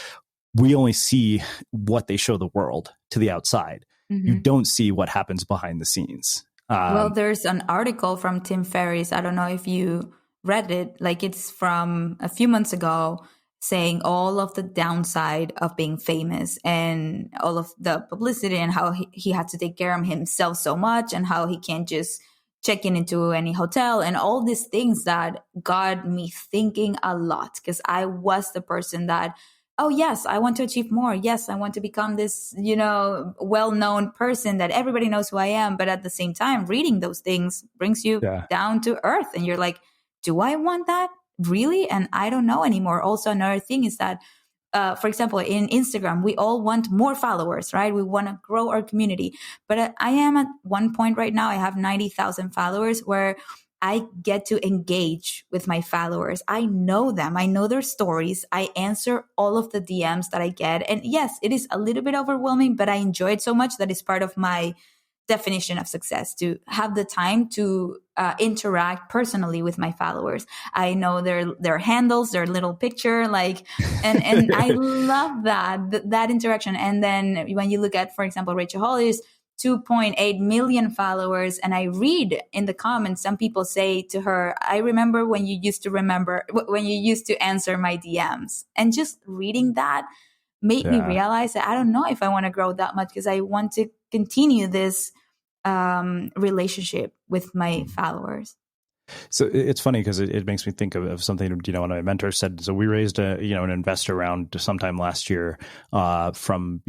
Speaker 3: we only see what they show the world to the outside. You don't see what happens behind the scenes.
Speaker 1: Well, there's an article from Tim Ferriss. I don't know if you read it. It's from a few months ago, saying all of the downside of being famous and all of the publicity, and how he had to take care of himself so much, and how he can't just checking into any hotel, and all these things that got me thinking a lot, because I was the person that, oh yes, I want to achieve more. Yes, I want to become this, well-known person that everybody knows who I am. But at the same time, reading those things brings you down to earth, and you're like, do I want that really? And I don't know anymore. Also, another thing is that, for example, in Instagram, we all want more followers, right? We want to grow our community. But I am at one point right now, I have 90,000 followers, where I get to engage with my followers. I know them. I know their stories. I answer all of the DMs that I get. And yes, it is a little bit overwhelming, but I enjoy it so much that it's part of my definition of success, to have the time to interact personally with my followers. I know their handles, their little picture, and I love that interaction. And then when you look at, for example, Rachel Hollis, 2.8 million followers, and I read in the comments, some people say to her, I remember when you used to answer my DMs. And just reading that made me realize that I don't know if I want to grow that much, because I want to continue this relationship with my followers.
Speaker 3: So it's funny because it makes me think of something, one of my mentors said. So we raised an investor round sometime last year from,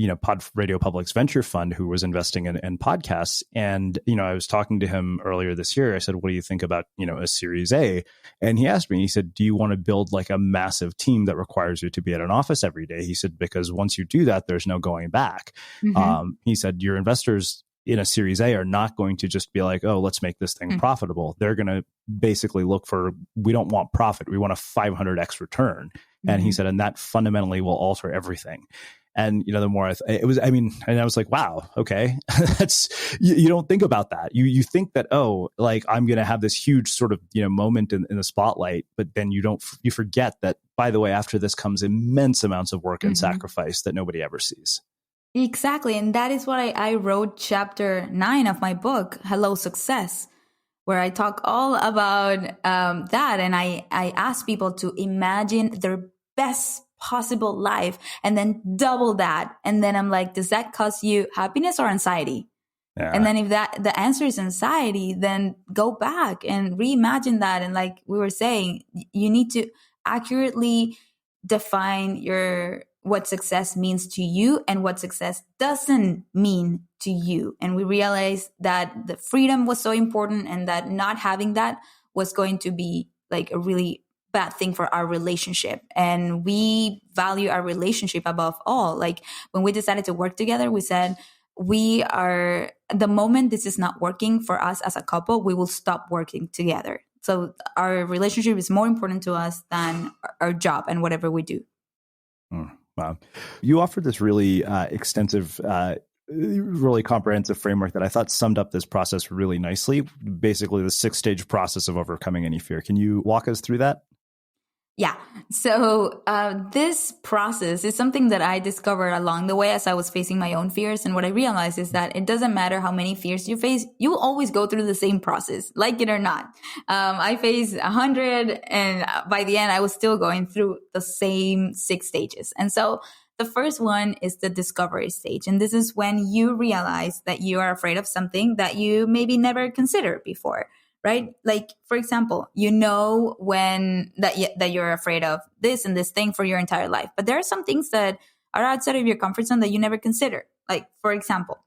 Speaker 3: Radio Public's venture fund, who was investing in podcasts. And, I was talking to him earlier this year. I said, what do you think about, a Series A? And he asked me, he said, do you want to build like a massive team that requires you to be at an office every day? He said, because once you do that, there's no going back. He said, your investors in a Series A are not going to just be like, oh, let's make this thing profitable. They're going to basically look for, we don't want profit. We want a 500x return. And he said, and that fundamentally will alter everything. And, the more and I was like, wow, okay. That's, you don't think about that. You think that, oh, like I'm going to have this huge sort of, moment in the spotlight, but then you forget that, by the way, after this comes immense amounts of work and sacrifice that nobody ever sees.
Speaker 1: Exactly. And that is what I wrote chapter 9 of my book, Hello Success, where I talk all about that. And I ask people to imagine their best possible life and then double that. And then I'm like, does that cause you happiness or anxiety? Yeah. And then if the answer is anxiety, then go back and reimagine that. And like we were saying, you need to accurately define what success means to you and what success doesn't mean to you. And we realized that the freedom was so important and that not having that was going to be like a really bad thing for our relationship. And we value our relationship above all. Like when we decided to work together, we said, the moment this is not working for us as a couple, we will stop working together. So our relationship is more important to us than our job and whatever we do.
Speaker 3: Wow. You offered this really extensive, really comprehensive framework that I thought summed up this process really nicely. Basically, the 6-stage process of overcoming any fear. Can you walk us through that?
Speaker 1: Yeah. So this process is something that I discovered along the way as I was facing my own fears. And what I realized is that it doesn't matter how many fears you face, you will always go through the same process, like it or not. I faced 100 and by the end, I was still going through the same 6 stages. And so the first one is the discovery stage. And this is when you realize that you are afraid of something that you maybe never considered before. Right? Like, for example, when that you're afraid of this and this thing for your entire life. But there are some things that are outside of your comfort zone that you never consider. Like, for example,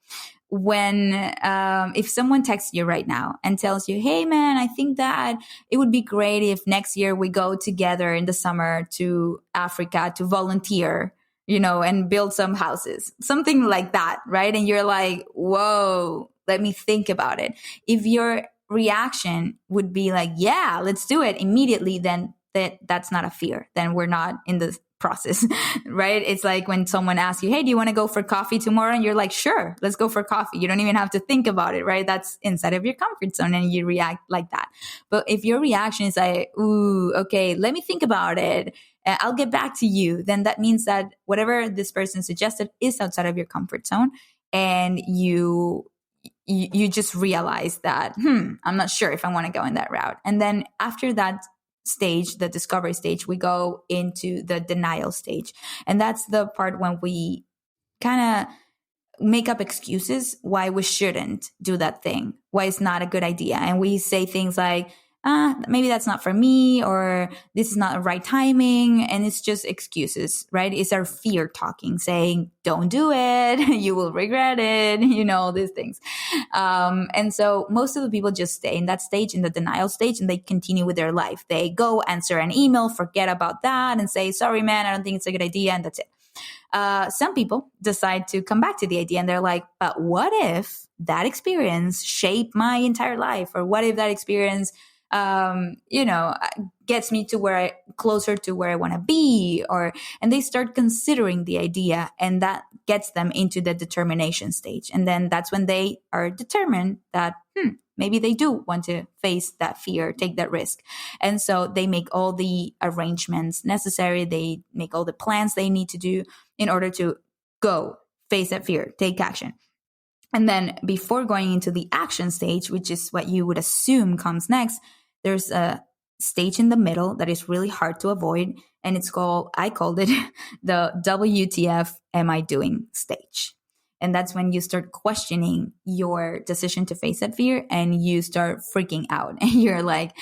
Speaker 1: when if someone texts you right now and tells you, hey, man, I think that it would be great if next year we go together in the summer to Africa to volunteer, and build some houses, something like that. Right? And you're like, whoa, let me think about it. If your reaction would be like, yeah, let's do it immediately, then that's not a fear. Then we're not in the process, right? It's like when someone asks you, hey, do you want to go for coffee tomorrow? And you're like, sure, let's go for coffee. You don't even have to think about it, right? That's inside of your comfort zone and you react like that. But if your reaction is like, ooh, okay, let me think about it, I'll get back to you, then that means that whatever this person suggested is outside of your comfort zone. And you just realize that, I'm not sure if I want to go in that route. And then after that stage, the discovery stage, we go into the denial stage. And that's the part when we kind of make up excuses why we shouldn't do that thing, why it's not a good idea. And we say things like, maybe that's not for me, or this is not the right timing. And it's just excuses, right? It's our fear talking, saying, don't do it. You will regret it. All these things. And so most of the people just stay in that stage, in the denial stage, and they continue with their life. They go answer an email, forget about that and say, sorry, man, I don't think it's a good idea. And that's it. Some people decide to come back to the idea and they're like, but what if that experience shaped my entire life? Or what if that experience gets me to closer to where I want to be, and they start considering the idea, and that gets them into the determination stage. And then that's when they are determined that, maybe they do want to face that fear, take that risk. And so they make all the arrangements necessary. They make all the plans they need to do in order to go face that fear, take action. And then before going into the action stage, which is what you would assume comes next, there's a stage in the middle that is really hard to avoid. And I called it the WTF am I doing stage. And that's when you start questioning your decision to face that fear and you start freaking out. And you're like,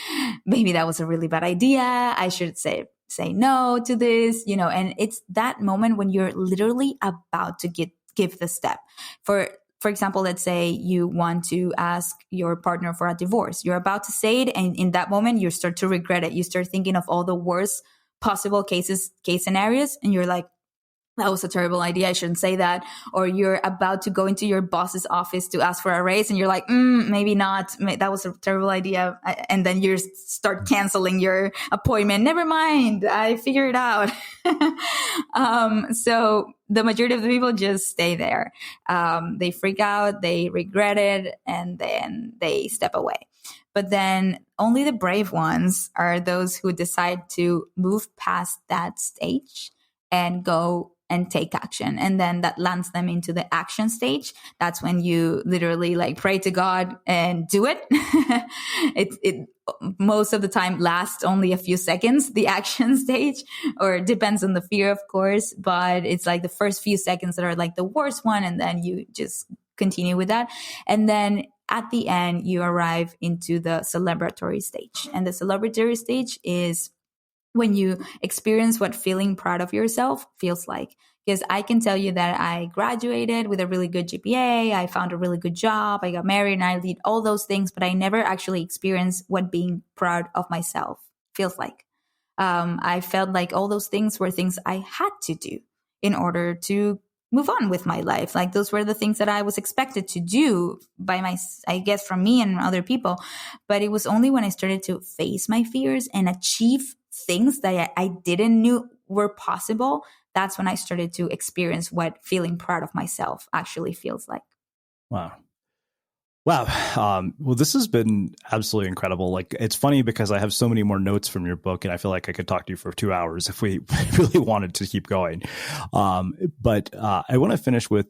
Speaker 1: maybe that was a really bad idea. I should say no to this, and it's that moment when you're literally about to give the step. For example, let's say you want to ask your partner for a divorce. You're about to say it, and in that moment, you start to regret it. You start thinking of all the worst possible case scenarios, and you're like, that was a terrible idea. I shouldn't say that. Or you're about to go into your boss's office to ask for a raise, and you're like, maybe not. That was a terrible idea. And then you start canceling your appointment. Never mind. I figured it out. So the majority of the people just stay there. They freak out, they regret it, and then they step away. But then only the brave ones are those who decide to move past that stage and go and take action. And then that lands them into the action stage. That's when you literally like pray to God and do it. It most of the time lasts only a few seconds, the action stage, or it depends on the fear, of course, but it's like the first few seconds that are like the worst one. And then you just continue with that. And then at the end, you arrive into the celebratory stage. And the celebratory stage is when you experience what feeling proud of yourself feels like. Because I can tell you that I graduated with a really good GPA, I found a really good job, I got married, and I did all those things, but I never actually experienced what being proud of myself feels like. I felt like all those things were things I had to do in order to move on with my life. Like those were the things that I was expected to do I guess from me and other people. But it was only when I started to face my fears and achieve things that I didn't knew were possible, that's when I started to experience what feeling proud of myself actually feels like.
Speaker 3: Wow. Well, this has been absolutely incredible. Like, it's funny because I have so many more notes from your book, and I feel like I could talk to you for 2 hours if we really wanted to keep going. But I want to finish with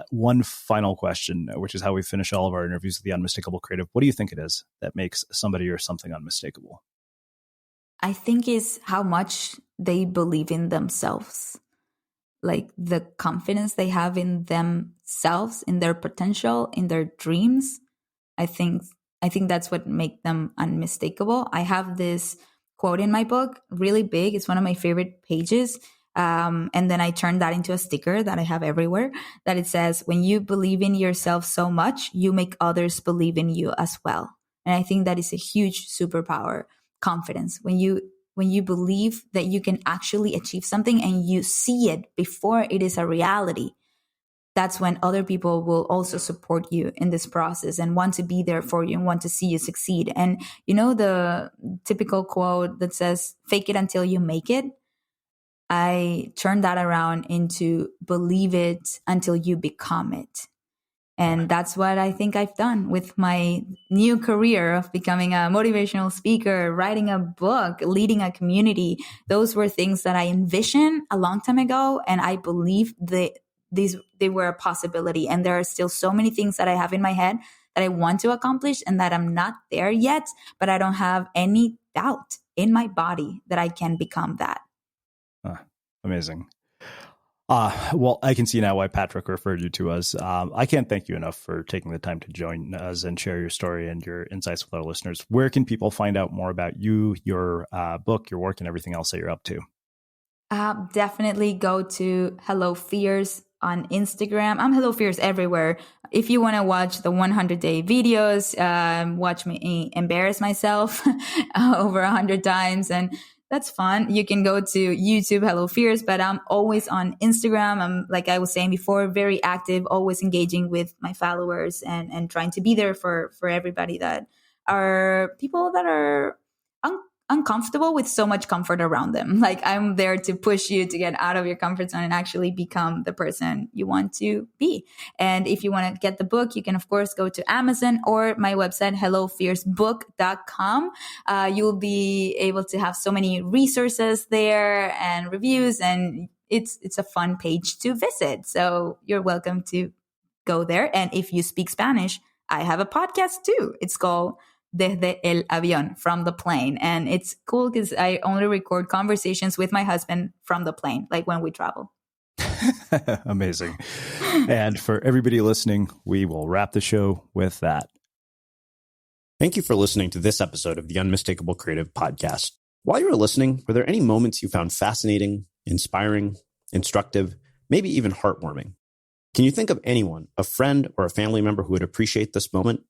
Speaker 3: one final question, which is how we finish all of our interviews with the Unmistakable Creative. What do you think it is that makes somebody or something unmistakable?
Speaker 1: I think is how much they believe in themselves, like the confidence they have in themselves, in their potential, in their dreams. I think that's what makes them unmistakable. I have this quote in my book, really big. It's one of my favorite pages. And then I turned that into a sticker that I have everywhere, that it says, when you believe in yourself so much, you make others believe in you as well. And I think that is a huge superpower. Confidence. When you believe that you can actually achieve something and you see it before it is a reality, that's when other people will also support you in this process and want to be there for you and want to see you succeed. And the typical quote that says, fake it until you make it. I turned that around into believe it until you become it. And that's what I think I've done with my new career of becoming a motivational speaker, writing a book, leading a community. Those were things that I envisioned a long time ago. And I believe they were a possibility. And there are still so many things that I have in my head that I want to accomplish and that I'm not there yet, but I don't have any doubt in my body that I can become that.
Speaker 3: Amazing. Well, I can see now why Patrick referred you to us. I can't thank you enough for taking the time to join us and share your story and your insights with our listeners. Where can people find out more about you, your book, your work, and everything else that you're up to?
Speaker 1: Definitely go to Hello Fears on Instagram. I'm Hello Fears everywhere. If you want to watch the 100-day videos, watch me embarrass myself over 100 times, and that's fun. You can go to YouTube, Hello Fears, but I'm always on Instagram. I'm, like I was saying before, very active, always engaging with my followers and trying to be there for everybody that are people that are uncomfortable with so much comfort around them. Like, I'm there to push you to get out of your comfort zone and actually become the person you want to be. And if you want to get the book, you can, of course, go to Amazon or my website, hellofearsbook.com. You'll be able to have so many resources there and reviews, and it's a fun page to visit. So you're welcome to go there. And if you speak Spanish, I have a podcast too. It's called Desde el Avión, from the plane. And it's cool because I only record conversations with my husband from the plane, like when we travel.
Speaker 3: Amazing. And for everybody listening, we will wrap the show with that.
Speaker 2: Thank you for listening to this episode of the Unmistakable Creative Podcast. While you were listening, were there any moments you found fascinating, inspiring, instructive, maybe even heartwarming? Can you think of anyone, a friend or a family member who would appreciate this moment?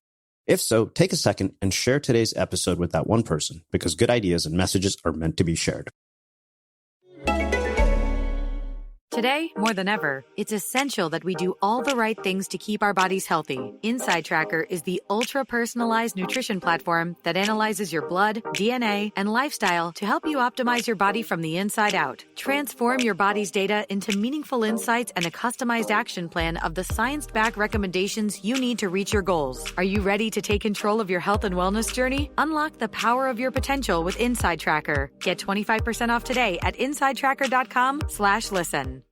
Speaker 2: If so, take a second and share today's episode with that one person, because good ideas and messages are meant to be shared.
Speaker 5: Today, more than ever, it's essential that we do all the right things to keep our bodies healthy. Inside Tracker is the ultra-personalized nutrition platform that analyzes your blood, DNA, and lifestyle to help you optimize your body from the inside out. Transform your body's data into meaningful insights and a customized action plan of the science-backed recommendations you need to reach your goals. Are you ready to take control of your health and wellness journey? Unlock the power of your potential with Inside Tracker. Get 25% off today at insidetracker.com/listen.